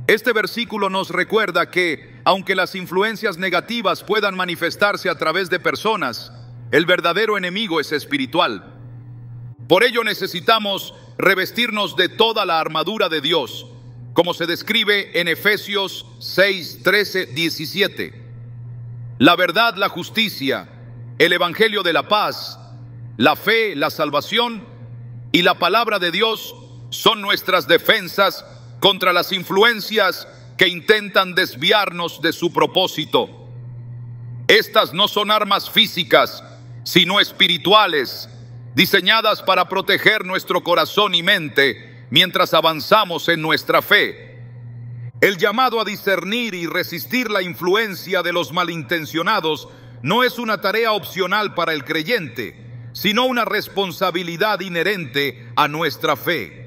Este versículo nos recuerda que, aunque las influencias negativas puedan manifestarse a través de personas, el verdadero enemigo es espiritual. Por ello necesitamos revestirnos de toda la armadura de Dios, como se describe en Efesios 6:13-17. La verdad, la justicia, el evangelio de la paz, la fe, la salvación y la palabra de Dios son nuestras defensas contra las influencias que intentan desviarnos de su propósito. Estas no son armas físicas, sino espirituales, diseñadas para proteger nuestro corazón y mente mientras avanzamos en nuestra fe. El llamado a discernir y resistir la influencia de los malintencionados no es una tarea opcional para el creyente, sino una responsabilidad inherente a nuestra fe.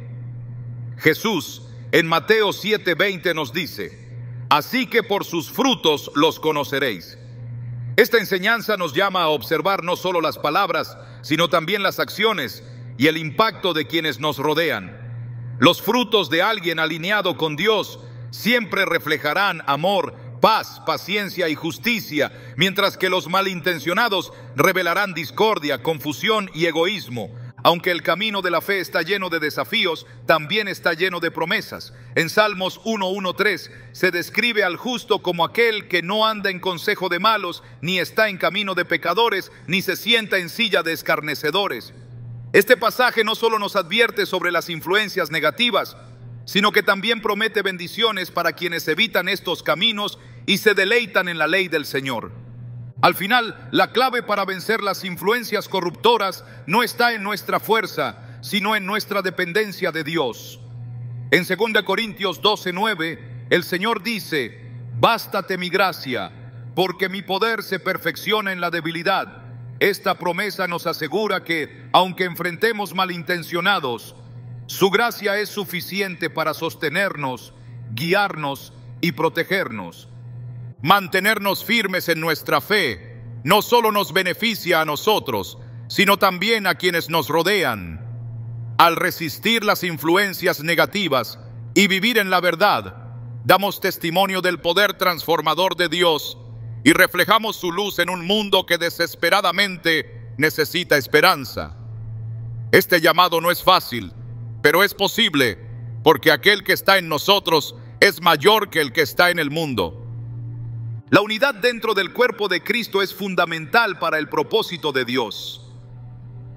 Jesús en Mateo 7:20 nos dice: así que por sus frutos los conoceréis. Esta enseñanza nos llama a observar no solo las palabras, sino también las acciones y el impacto de quienes nos rodean. Los frutos de alguien alineado con Dios siempre reflejarán amor, paz, paciencia y justicia, mientras que los malintencionados revelarán discordia, confusión y egoísmo. Aunque el camino de la fe está lleno de desafíos, también está lleno de promesas. En Salmos 1:1-3 se describe al justo como aquel que no anda en consejo de malos, ni está en camino de pecadores, ni se sienta en silla de escarnecedores. Este pasaje no solo nos advierte sobre las influencias negativas, sino que también promete bendiciones para quienes evitan estos caminos y se deleitan en la ley del Señor. Al final, la clave para vencer las influencias corruptoras no está en nuestra fuerza, sino en nuestra dependencia de Dios. En 2 Corintios 12:9, el Señor dice: «Bástate mi gracia, porque mi poder se perfecciona en la debilidad». Esta promesa nos asegura que, aunque enfrentemos malintencionados, su gracia es suficiente para sostenernos, guiarnos y protegernos. Mantenernos firmes en nuestra fe no solo nos beneficia a nosotros, sino también a quienes nos rodean. Al resistir las influencias negativas y vivir en la verdad, damos testimonio del poder transformador de Dios y reflejamos su luz en un mundo que desesperadamente necesita esperanza. Este llamado no es fácil, pero es posible, porque aquel que está en nosotros es mayor que el que está en el mundo. La unidad dentro del cuerpo de Cristo es fundamental para el propósito de Dios.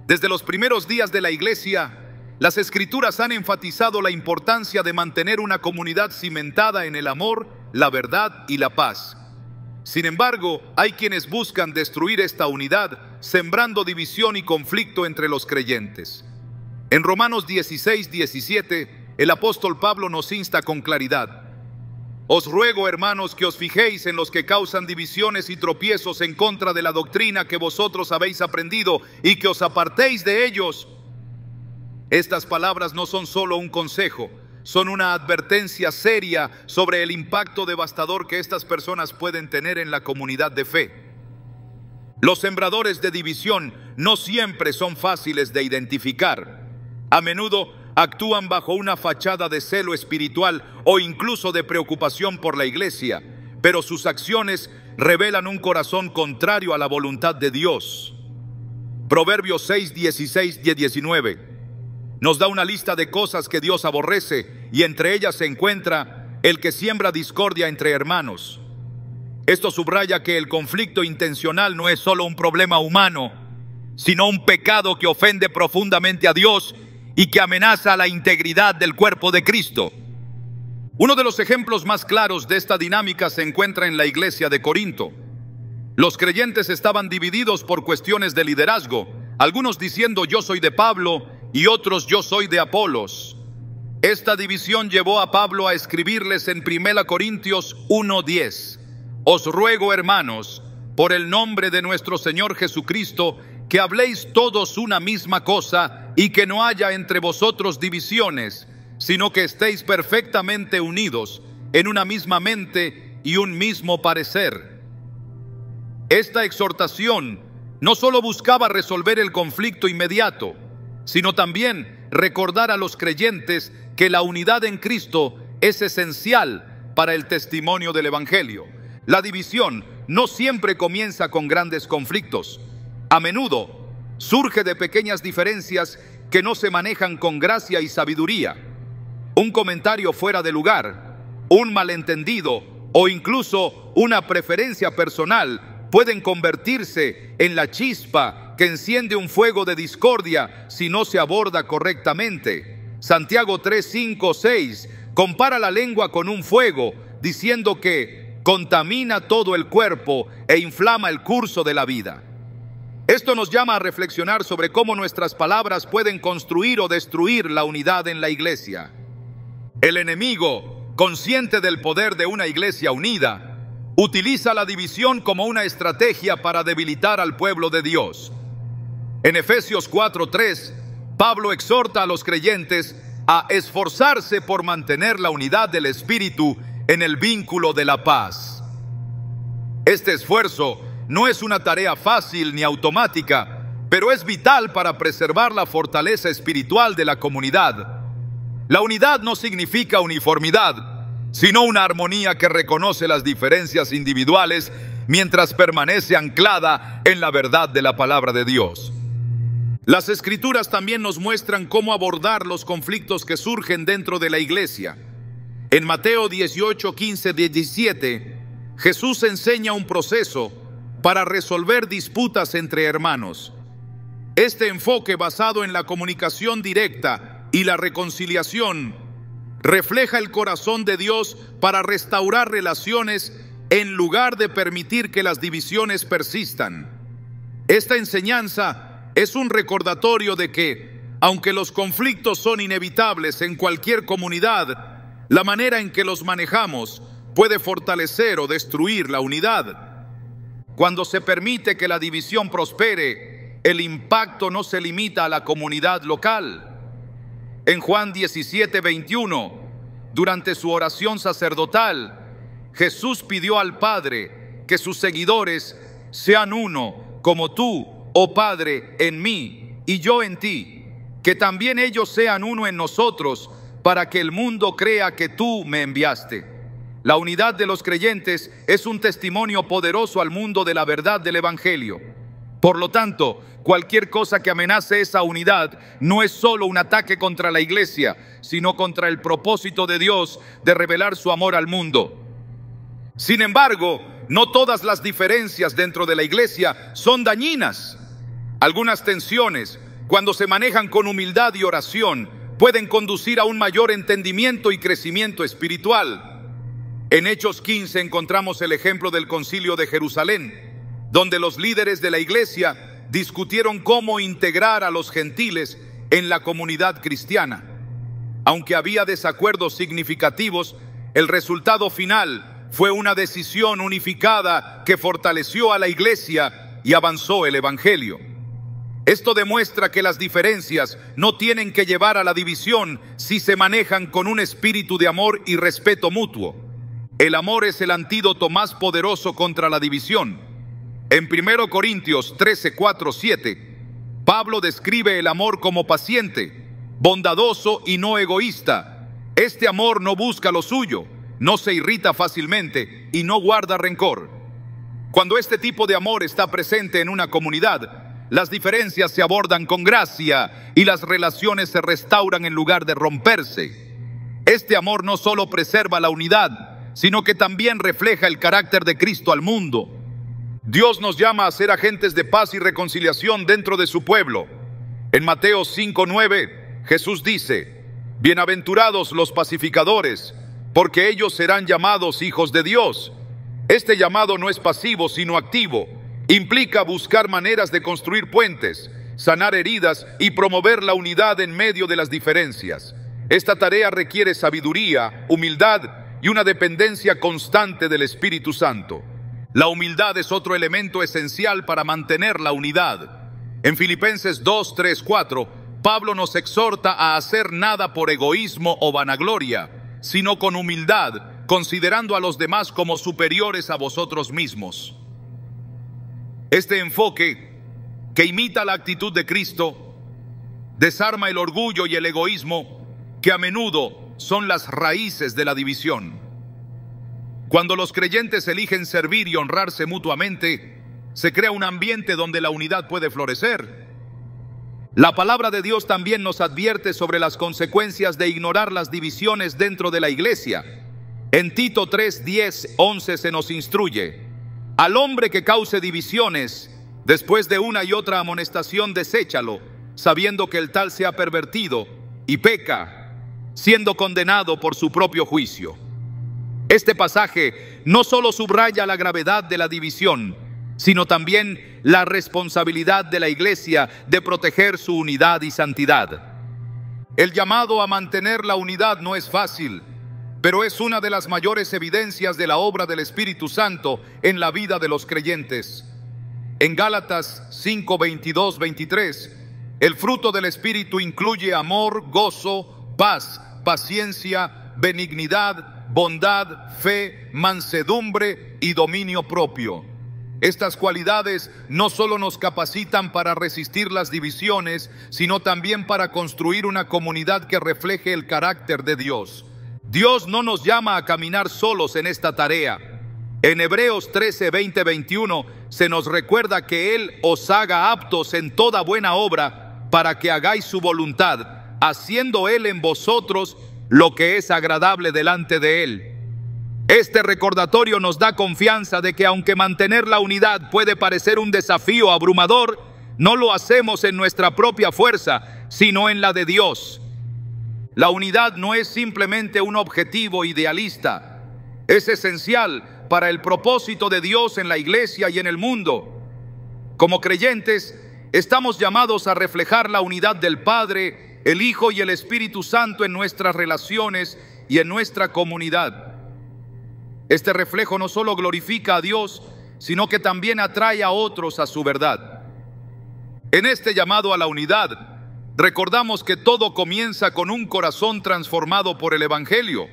Desde los primeros días de la Iglesia, las Escrituras han enfatizado la importancia de mantener una comunidad cimentada en el amor, la verdad y la paz. Sin embargo, hay quienes buscan destruir esta unidad, sembrando división y conflicto entre los creyentes. En Romanos 16:17, el apóstol Pablo nos insta con claridad: «Os ruego, hermanos, que os fijéis en los que causan divisiones y tropiezos en contra de la doctrina que vosotros habéis aprendido y que os apartéis de ellos». Estas palabras no son solo un consejo, son una advertencia seria sobre el impacto devastador que estas personas pueden tener en la comunidad de fe. Los sembradores de división no siempre son fáciles de identificar. A menudo actúan bajo una fachada de celo espiritual o incluso de preocupación por la iglesia, pero sus acciones revelan un corazón contrario a la voluntad de Dios. Proverbios 6:16-19 nos da una lista de cosas que Dios aborrece, y entre ellas se encuentra el que siembra discordia entre hermanos. Esto subraya que el conflicto intencional no es solo un problema humano, sino un pecado que ofende profundamente a Dios y que amenaza la integridad del cuerpo de Cristo. Uno de los ejemplos más claros de esta dinámica se encuentra en la iglesia de Corinto. Los creyentes estaban divididos por cuestiones de liderazgo, algunos diciendo yo soy de Pablo y otros yo soy de Apolos. Esta división llevó a Pablo a escribirles en 1 Corintios 1:10: «Os ruego, hermanos, por el nombre de nuestro Señor Jesucristo, que habléis todos una misma cosa y que no haya entre vosotros divisiones, sino que estéis perfectamente unidos en una misma mente y un mismo parecer». Esta exhortación no solo buscaba resolver el conflicto inmediato, sino también recordar a los creyentes que la unidad en Cristo es esencial para el testimonio del Evangelio. La división no siempre comienza con grandes conflictos. A menudo surge de pequeñas diferencias que no se manejan con gracia y sabiduría. Un comentario fuera de lugar, un malentendido o incluso una preferencia personal pueden convertirse en la chispa que enciende un fuego de discordia si no se aborda correctamente. Santiago 3:5-6 compara la lengua con un fuego, diciendo que contamina todo el cuerpo e inflama el curso de la vida. Esto nos llama a reflexionar sobre cómo nuestras palabras pueden construir o destruir la unidad en la iglesia. El enemigo, consciente del poder de una iglesia unida, utiliza la división como una estrategia para debilitar al pueblo de Dios. En Efesios 4:3, Pablo exhorta a los creyentes a esforzarse por mantener la unidad del Espíritu en el vínculo de la paz. Este esfuerzo no es una tarea fácil ni automática, pero es vital para preservar la fortaleza espiritual de la comunidad. La unidad no significa uniformidad, sino una armonía que reconoce las diferencias individuales mientras permanece anclada en la verdad de la palabra de Dios. Las Escrituras también nos muestran cómo abordar los conflictos que surgen dentro de la iglesia. En Mateo 18, 15, 17, Jesús enseña un proceso para resolver disputas entre hermanos. Este enfoque basado en la comunicación directa y la reconciliación refleja el corazón de Dios para restaurar relaciones en lugar de permitir que las divisiones persistan. Esta enseñanza es un recordatorio de que, aunque los conflictos son inevitables en cualquier comunidad, la manera en que los manejamos puede fortalecer o destruir la unidad. Cuando se permite que la división prospere, el impacto no se limita a la comunidad local. En Juan 17, 21, durante su oración sacerdotal, Jesús pidió al Padre que sus seguidores sean uno, como tú, oh Padre, en mí y yo en ti, que también ellos sean uno en nosotros, para que el mundo crea que tú me enviaste. La unidad de los creyentes es un testimonio poderoso al mundo de la verdad del Evangelio. Por lo tanto, cualquier cosa que amenace esa unidad no es solo un ataque contra la iglesia, sino contra el propósito de Dios de revelar su amor al mundo. Sin embargo, no todas las diferencias dentro de la iglesia son dañinas. Algunas tensiones, cuando se manejan con humildad y oración, pueden conducir a un mayor entendimiento y crecimiento espiritual. En Hechos 15 encontramos el ejemplo del Concilio de Jerusalén, donde los líderes de la iglesia discutieron cómo integrar a los gentiles en la comunidad cristiana. Aunque había desacuerdos significativos, el resultado final fue una decisión unificada que fortaleció a la iglesia y avanzó el evangelio. Esto demuestra que las diferencias no tienen que llevar a la división si se manejan con un espíritu de amor y respeto mutuo. El amor es el antídoto más poderoso contra la división. En 1 Corintios 13, 4, 7, Pablo describe el amor como paciente, bondadoso y no egoísta. Este amor no busca lo suyo, no se irrita fácilmente y no guarda rencor. Cuando este tipo de amor está presente en una comunidad, las diferencias se abordan con gracia y las relaciones se restauran en lugar de romperse. Este amor no solo preserva la unidad, sino que también refleja el carácter de Cristo al mundo. Dios nos llama a ser agentes de paz y reconciliación dentro de su pueblo. En Mateo 5:9, Jesús dice: bienaventurados los pacificadores, porque ellos serán llamados hijos de Dios. Este llamado no es pasivo, sino activo. Implica buscar maneras de construir puentes, sanar heridas y promover la unidad en medio de las diferencias. Esta tarea requiere sabiduría, humildad y una dependencia constante del Espíritu Santo. La humildad es otro elemento esencial para mantener la unidad. En Filipenses 2, 3, 4, Pablo nos exhorta a hacer nada por egoísmo o vanagloria, sino con humildad, considerando a los demás como superiores a vosotros mismos. Este enfoque, que imita la actitud de Cristo, desarma el orgullo y el egoísmo, que a menudo son las raíces de la división. Cuando los creyentes eligen servir y honrarse mutuamente, se crea un ambiente donde la unidad puede florecer. La palabra de Dios también nos advierte sobre las consecuencias de ignorar las divisiones dentro de la iglesia. En Tito 3, 10, 11 se nos instruye: al hombre que cause divisiones, después de una y otra amonestación, deséchalo, sabiendo que el tal se ha pervertido y peca, siendo condenado por su propio juicio. Este pasaje no solo subraya la gravedad de la división, sino también la responsabilidad de la iglesia de proteger su unidad y santidad. El llamado a mantener la unidad no es fácil, pero es una de las mayores evidencias de la obra del Espíritu Santo en la vida de los creyentes. En Gálatas 5, 22, 23, el fruto del Espíritu incluye amor, gozo, paz, paciencia, benignidad, bondad, fe, mansedumbre y dominio propio. Estas cualidades no solo nos capacitan para resistir las divisiones, sino también para construir una comunidad que refleje el carácter de Dios. Dios no nos llama a caminar solos en esta tarea. En Hebreos 13, 20, 21 se nos recuerda que Él os haga aptos en toda buena obra para que hagáis su voluntad, haciendo Él en vosotros lo que es agradable delante de Él. Este recordatorio nos da confianza de que aunque mantener la unidad puede parecer un desafío abrumador, no lo hacemos en nuestra propia fuerza, sino en la de Dios. La unidad no es simplemente un objetivo idealista, es esencial para el propósito de Dios en la iglesia y en el mundo. Como creyentes, estamos llamados a reflejar la unidad del Padre, el Hijo y el Espíritu Santo en nuestras relaciones y en nuestra comunidad. Este reflejo no solo glorifica a Dios, sino que también atrae a otros a su verdad. En este llamado a la unidad, recordamos que todo comienza con un corazón transformado por el Evangelio.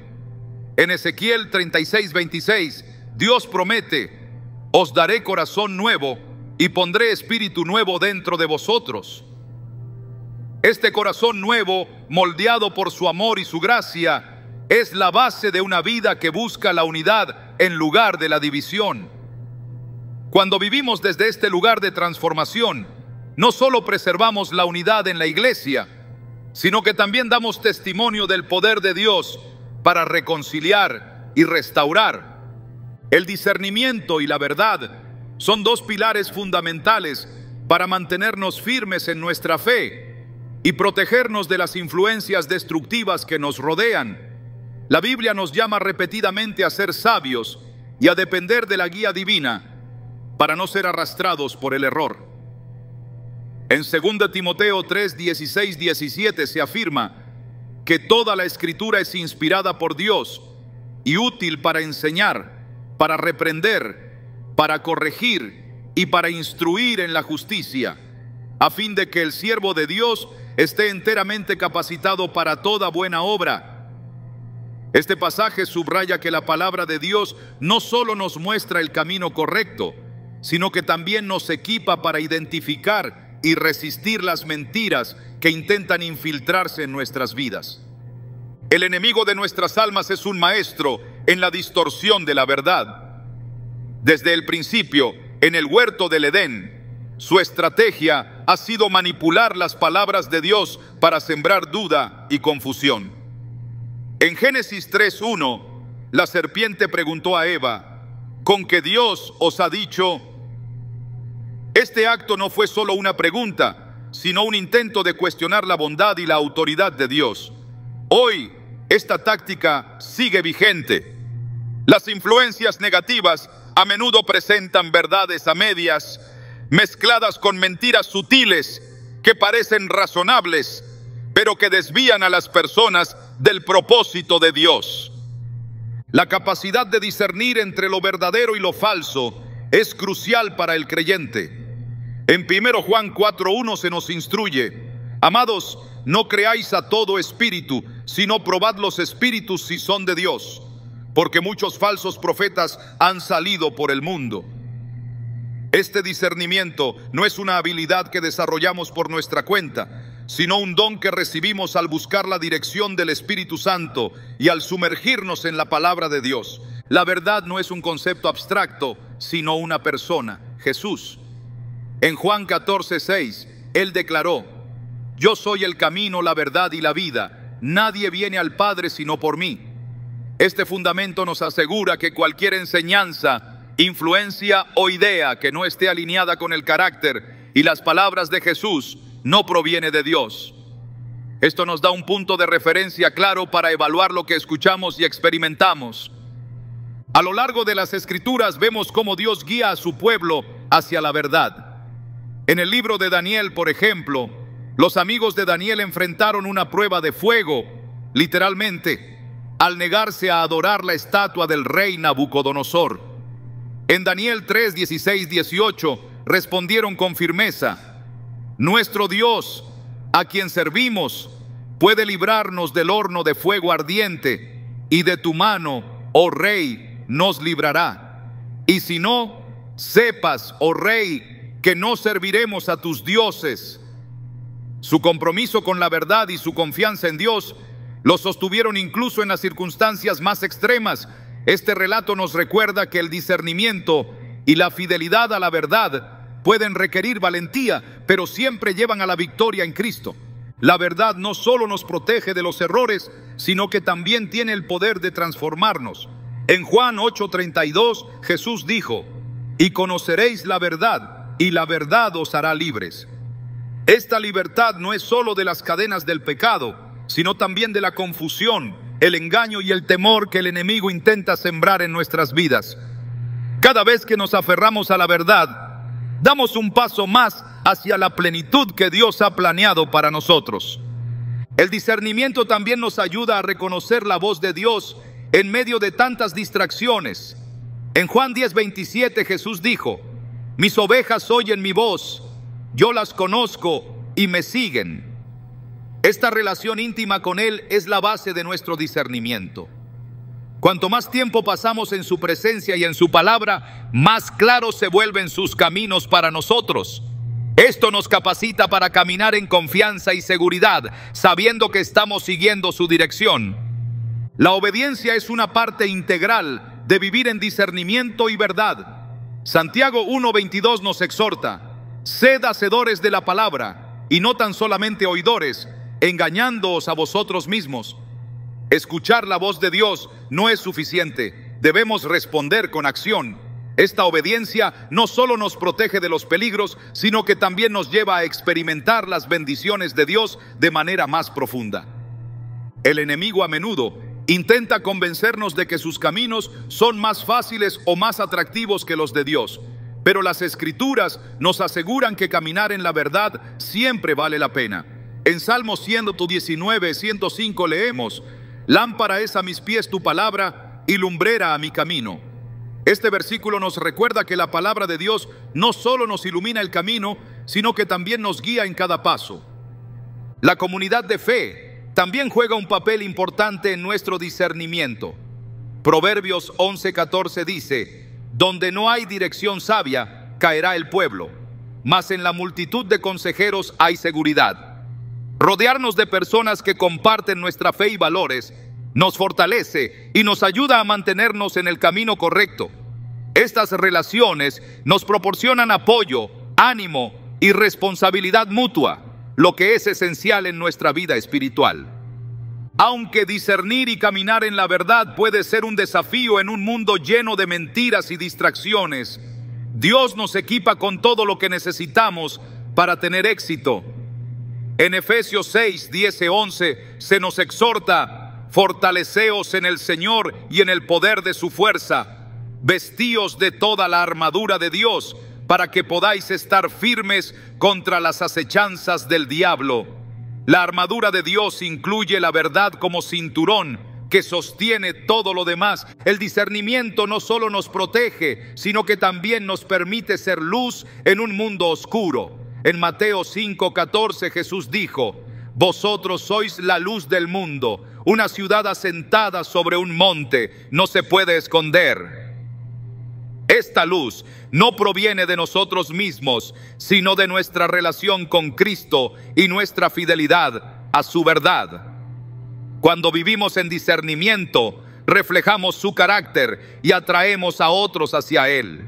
En Ezequiel 36, 26, Dios promete: os daré corazón nuevo y pondré espíritu nuevo dentro de vosotros. Este corazón nuevo, moldeado por su amor y su gracia, es la base de una vida que busca la unidad en lugar de la división. Cuando vivimos desde este lugar de transformación, no solo preservamos la unidad en la iglesia, sino que también damos testimonio del poder de Dios para reconciliar y restaurar. El discernimiento y la verdad son dos pilares fundamentales para mantenernos firmes en nuestra fe y protegernos de las influencias destructivas que nos rodean. La Biblia nos llama repetidamente a ser sabios y a depender de la guía divina para no ser arrastrados por el error. En 2 Timoteo 3, 16, 17 se afirma que toda la Escritura es inspirada por Dios y útil para enseñar, para reprender, para corregir y para instruir en la justicia, a fin de que el siervo de Dios esté enteramente capacitado para toda buena obra. Este pasaje subraya que la palabra de Dios no solo nos muestra el camino correcto, sino que también nos equipa para identificar y resistir las mentiras que intentan infiltrarse en nuestras vidas. El enemigo de nuestras almas es un maestro en la distorsión de la verdad. Desde el principio, en el huerto del Edén, su estrategia ha sido manipular las palabras de Dios para sembrar duda y confusión. En Génesis 3:1, la serpiente preguntó a Eva: ¿con qué Dios os ha dicho? Este acto no fue solo una pregunta, sino un intento de cuestionar la bondad y la autoridad de Dios. Hoy, esta táctica sigue vigente. Las influencias negativas a menudo presentan verdades a medias, mezcladas con mentiras sutiles que parecen razonables, pero que desvían a las personas del propósito de Dios. La capacidad de discernir entre lo verdadero y lo falso es crucial para el creyente. En 1 Juan 4:1 se nos instruye: amados, no creáis a todo espíritu, sino probad los espíritus si son de Dios, porque muchos falsos profetas han salido por el mundo. Este discernimiento no es una habilidad que desarrollamos por nuestra cuenta, sino un don que recibimos al buscar la dirección del Espíritu Santo y al sumergirnos en la palabra de Dios. La verdad no es un concepto abstracto, sino una persona, Jesús. En Juan 14:6, Él declaró: yo soy el camino, la verdad y la vida. Nadie viene al Padre sino por mí. Este fundamento nos asegura que cualquier enseñanza, influencia o idea que no esté alineada con el carácter y las palabras de Jesús no proviene de Dios. Esto nos da un punto de referencia claro para evaluar lo que escuchamos y experimentamos. A lo largo de las Escrituras vemos cómo Dios guía a su pueblo hacia la verdad. En el libro de Daniel, por ejemplo, los amigos de Daniel enfrentaron una prueba de fuego, literalmente, al negarse a adorar la estatua del rey Nabucodonosor. En Daniel 3, 16, 18 respondieron con firmeza: nuestro Dios, a quien servimos, puede librarnos del horno de fuego ardiente, y de tu mano, oh rey, nos librará. Y si no, sepas, oh rey, que no serviremos a tus dioses. Su compromiso con la verdad y su confianza en Dios lo sostuvieron incluso en las circunstancias más extremas. Este relato nos recuerda que el discernimiento y la fidelidad a la verdad pueden requerir valentía, pero siempre llevan a la victoria en Cristo. La verdad no solo nos protege de los errores, sino que también tiene el poder de transformarnos. En Juan 8:32, Jesús dijo: y conoceréis la verdad, y la verdad os hará libres. Esta libertad no es solo de las cadenas del pecado, sino también de la confusión, el engaño y el temor que el enemigo intenta sembrar en nuestras vidas. Cada vez que nos aferramos a la verdad, damos un paso más hacia la plenitud que Dios ha planeado para nosotros. El discernimiento también nos ayuda a reconocer la voz de Dios en medio de tantas distracciones. En Juan 10:27 Jesús dijo: mis ovejas oyen mi voz, yo las conozco y me siguen. Esta relación íntima con Él es la base de nuestro discernimiento. Cuanto más tiempo pasamos en su presencia y en su palabra, más claros se vuelven sus caminos para nosotros. Esto nos capacita para caminar en confianza y seguridad, sabiendo que estamos siguiendo su dirección. La obediencia es una parte integral de vivir en discernimiento y verdad. Santiago 1:22 nos exhorta: sed hacedores de la palabra, y no tan solamente oidores, engañándoos a vosotros mismos. Escuchar la voz de Dios no es suficiente, debemos responder con acción. Esta obediencia no solo nos protege de los peligros, sino que también nos lleva a experimentar las bendiciones de Dios de manera más profunda. El enemigo a menudo intenta convencernos de que sus caminos son más fáciles o más atractivos que los de Dios. Pero las Escrituras nos aseguran que caminar en la verdad siempre vale la pena. En Salmos 119:105 leemos: lámpara es a mis pies tu palabra y lumbrera a mi camino. Este versículo nos recuerda que la palabra de Dios no solo nos ilumina el camino, sino que también nos guía en cada paso. La comunidad de fe también juega un papel importante en nuestro discernimiento. Proverbios 11:14 dice: donde no hay dirección sabia, caerá el pueblo, mas en la multitud de consejeros hay seguridad. Rodearnos de personas que comparten nuestra fe y valores nos fortalece y nos ayuda a mantenernos en el camino correcto. Estas relaciones nos proporcionan apoyo, ánimo y responsabilidad mutua, lo que es esencial en nuestra vida espiritual. Aunque discernir y caminar en la verdad puede ser un desafío en un mundo lleno de mentiras y distracciones, Dios nos equipa con todo lo que necesitamos para tener éxito. En Efesios 6:10-11 se nos exhorta: fortaleceos en el Señor y en el poder de su fuerza, vestíos de toda la armadura de Dios, para que podáis estar firmes contra las acechanzas del diablo. La armadura de Dios incluye la verdad como cinturón que sostiene todo lo demás. El discernimiento no solo nos protege, sino que también nos permite ser luz en un mundo oscuro. En Mateo 5:14 Jesús dijo: vosotros sois la luz del mundo. Una ciudad asentada sobre un monte no se puede esconder. Esta luz no proviene de nosotros mismos, sino de nuestra relación con Cristo y nuestra fidelidad a su verdad. Cuando vivimos en discernimiento, reflejamos su carácter y atraemos a otros hacia Él.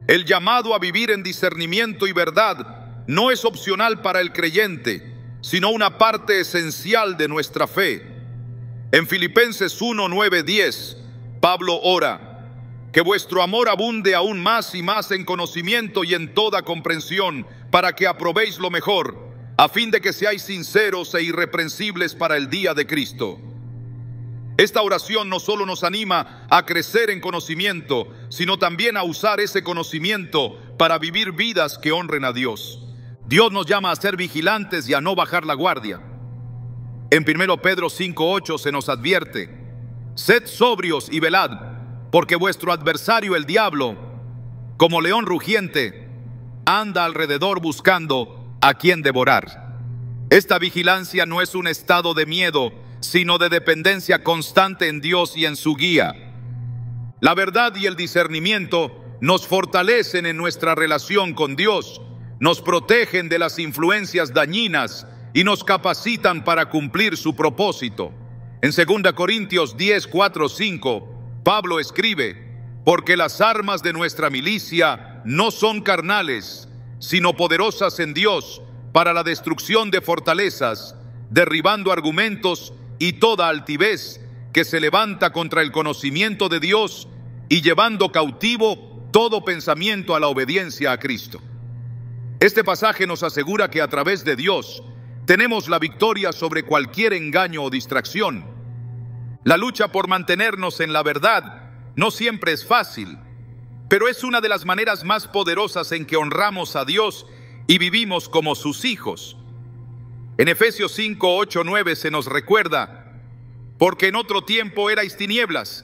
El llamado a vivir en discernimiento y verdad no es opcional para el creyente, sino una parte esencial de nuestra fe. En Filipenses 1:9-10, Pablo ora: que vuestro amor abunde aún más y más en conocimiento y en toda comprensión, para que aprobéis lo mejor, a fin de que seáis sinceros e irreprensibles para el día de Cristo. Esta oración no solo nos anima a crecer en conocimiento, sino también a usar ese conocimiento para vivir vidas que honren a Dios. Dios nos llama a ser vigilantes y a no bajar la guardia. En 1 Pedro 5:8 se nos advierte: sed sobrios y velad, porque vuestro adversario el diablo, como león rugiente, anda alrededor buscando a quien devorar. Esta vigilancia no es un estado de miedo, sino de dependencia constante en Dios y en su guía. La verdad y el discernimiento nos fortalecen en nuestra relación con Dios, nos protegen de las influencias dañinas y nos capacitan para cumplir su propósito. En 2 Corintios 10, 4, 5, Pablo escribe: porque las armas de nuestra milicia no son carnales, sino poderosas en Dios para la destrucción de fortalezas, derribando argumentos y toda altivez que se levanta contra el conocimiento de Dios y llevando cautivo todo pensamiento a la obediencia a Cristo. Este pasaje nos asegura que a través de Dios tenemos la victoria sobre cualquier engaño o distracción. La lucha por mantenernos en la verdad no siempre es fácil, pero es una de las maneras más poderosas en que honramos a Dios y vivimos como sus hijos. En Efesios 5, 8, 9 se nos recuerda: porque en otro tiempo erais tinieblas,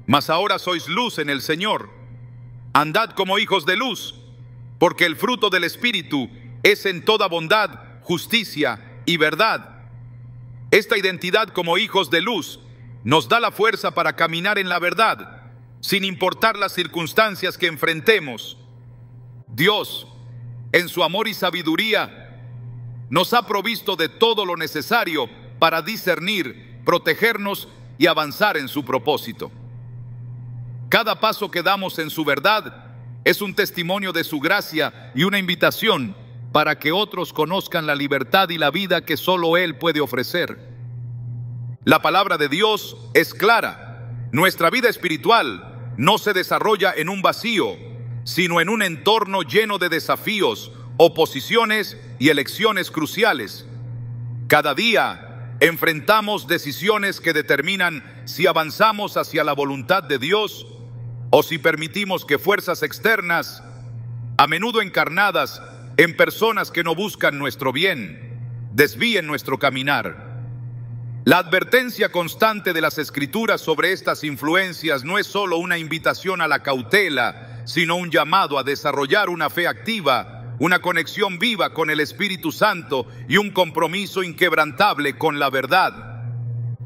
mas ahora sois luz en el Señor. Andad como hijos de luz, porque el fruto del Espíritu es en toda bondad, justicia y verdad. Esta identidad como hijos de luz nos da la fuerza para caminar en la verdad, sin importar las circunstancias que enfrentemos. Dios, en su amor y sabiduría, nos ha provisto de todo lo necesario para discernir, protegernos y avanzar en su propósito. Cada paso que damos en su verdad es un testimonio de su gracia y una invitación para que otros conozcan la libertad y la vida que solo Él puede ofrecer. La palabra de Dios es clara. Nuestra vida espiritual no se desarrolla en un vacío, sino en un entorno lleno de desafíos, oposiciones y elecciones cruciales. Cada día enfrentamos decisiones que determinan si avanzamos hacia la voluntad de Dios o si permitimos que fuerzas externas, a menudo encarnadas en personas que no buscan nuestro bien, desvíen nuestro caminar. La advertencia constante de las Escrituras sobre estas influencias no es solo una invitación a la cautela, sino un llamado a desarrollar una fe activa, una conexión viva con el Espíritu Santo y un compromiso inquebrantable con la verdad.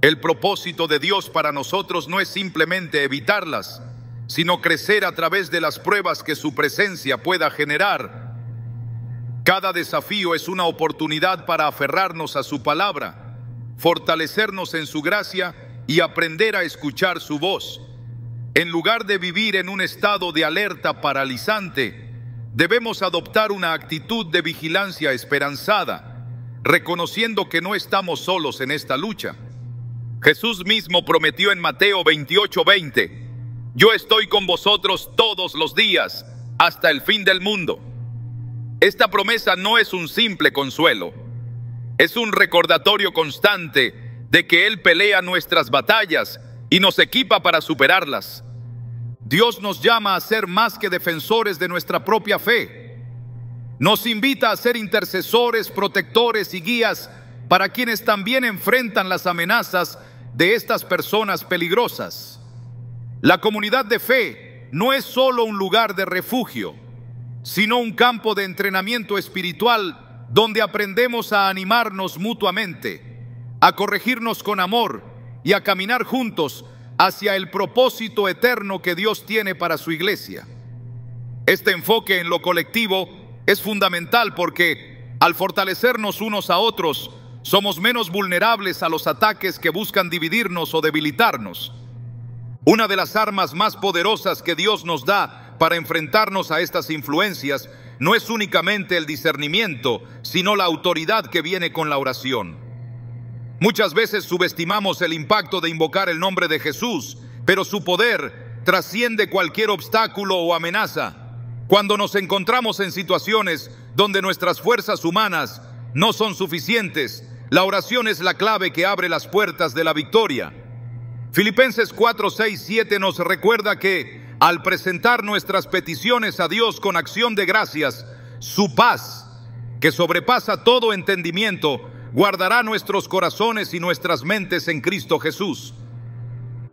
El propósito de Dios para nosotros no es simplemente evitarlas, sino crecer a través de las pruebas que su presencia pueda generar. Cada desafío es una oportunidad para aferrarnos a su palabra, fortalecernos en su gracia y aprender a escuchar su voz. En lugar de vivir en un estado de alerta paralizante, debemos adoptar una actitud de vigilancia esperanzada, reconociendo que no estamos solos en esta lucha. Jesús mismo prometió en Mateo 28:20: yo estoy con vosotros todos los días, hasta el fin del mundo. Esta promesa no es un simple consuelo, es un recordatorio constante de que Él pelea nuestras batallas y nos equipa para superarlas. Dios nos llama a ser más que defensores de nuestra propia fe. Nos invita a ser intercesores, protectores y guías para quienes también enfrentan las amenazas de estas personas peligrosas. La comunidad de fe no es solo un lugar de refugio, sino un campo de entrenamiento espiritual donde aprendemos a animarnos mutuamente, a corregirnos con amor y a caminar juntos hacia el propósito eterno que Dios tiene para su iglesia. Este enfoque en lo colectivo es fundamental porque, al fortalecernos unos a otros, somos menos vulnerables a los ataques que buscan dividirnos o debilitarnos. Una de las armas más poderosas que Dios nos da para enfrentarnos a estas influencias no es únicamente el discernimiento, sino la autoridad que viene con la oración. Muchas veces subestimamos el impacto de invocar el nombre de Jesús, pero su poder trasciende cualquier obstáculo o amenaza. Cuando nos encontramos en situaciones donde nuestras fuerzas humanas no son suficientes, la oración es la clave que abre las puertas de la victoria. Filipenses 4, 6, 7 nos recuerda que al presentar nuestras peticiones a Dios con acción de gracias, su paz, que sobrepasa todo entendimiento, guardará nuestros corazones y nuestras mentes en Cristo Jesús.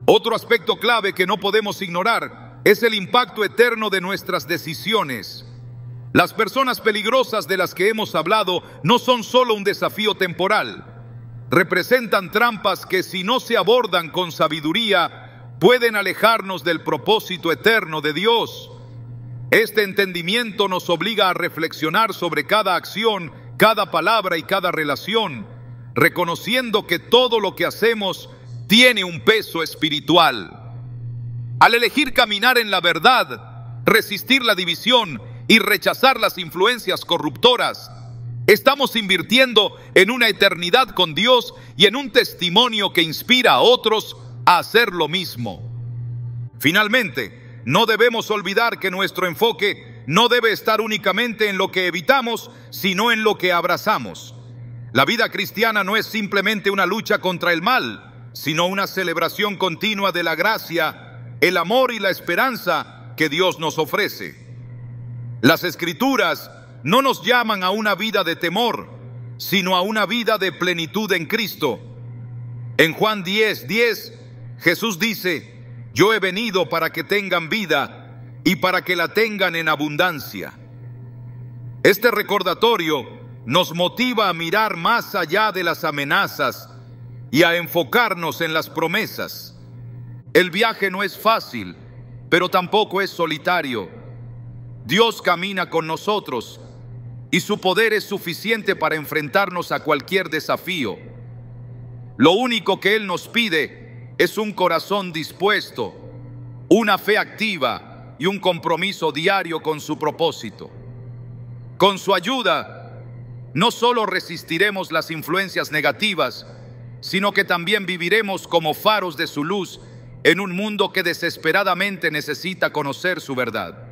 Otro aspecto clave que no podemos ignorar es el impacto eterno de nuestras decisiones. Las personas peligrosas de las que hemos hablado no son solo un desafío temporal. Representan trampas que, si no se abordan con sabiduría, pueden alejarnos del propósito eterno de Dios. Este entendimiento nos obliga a reflexionar sobre cada acción, cada palabra y cada relación, reconociendo que todo lo que hacemos tiene un peso espiritual. Al elegir caminar en la verdad, resistir la división y rechazar las influencias corruptoras, estamos invirtiendo en una eternidad con Dios y en un testimonio que inspira a otros a hacer lo mismo. Finalmente, no debemos olvidar que nuestro enfoque no debe estar únicamente en lo que evitamos, sino en lo que abrazamos. La vida cristiana no es simplemente una lucha contra el mal, sino una celebración continua de la gracia, el amor y la esperanza que Dios nos ofrece. Las Escrituras no nos llaman a una vida de temor, sino a una vida de plenitud en Cristo. En Juan 10:10, Jesús dice: yo he venido para que tengan vida y para que la tengan en abundancia. Este recordatorio nos motiva a mirar más allá de las amenazas y a enfocarnos en las promesas. El viaje no es fácil, pero tampoco es solitario. Dios camina con nosotros y su poder es suficiente para enfrentarnos a cualquier desafío. Lo único que Él nos pide es un corazón dispuesto, una fe activa y un compromiso diario con su propósito. Con su ayuda, no solo resistiremos las influencias negativas, sino que también viviremos como faros de su luz en un mundo que desesperadamente necesita conocer su verdad.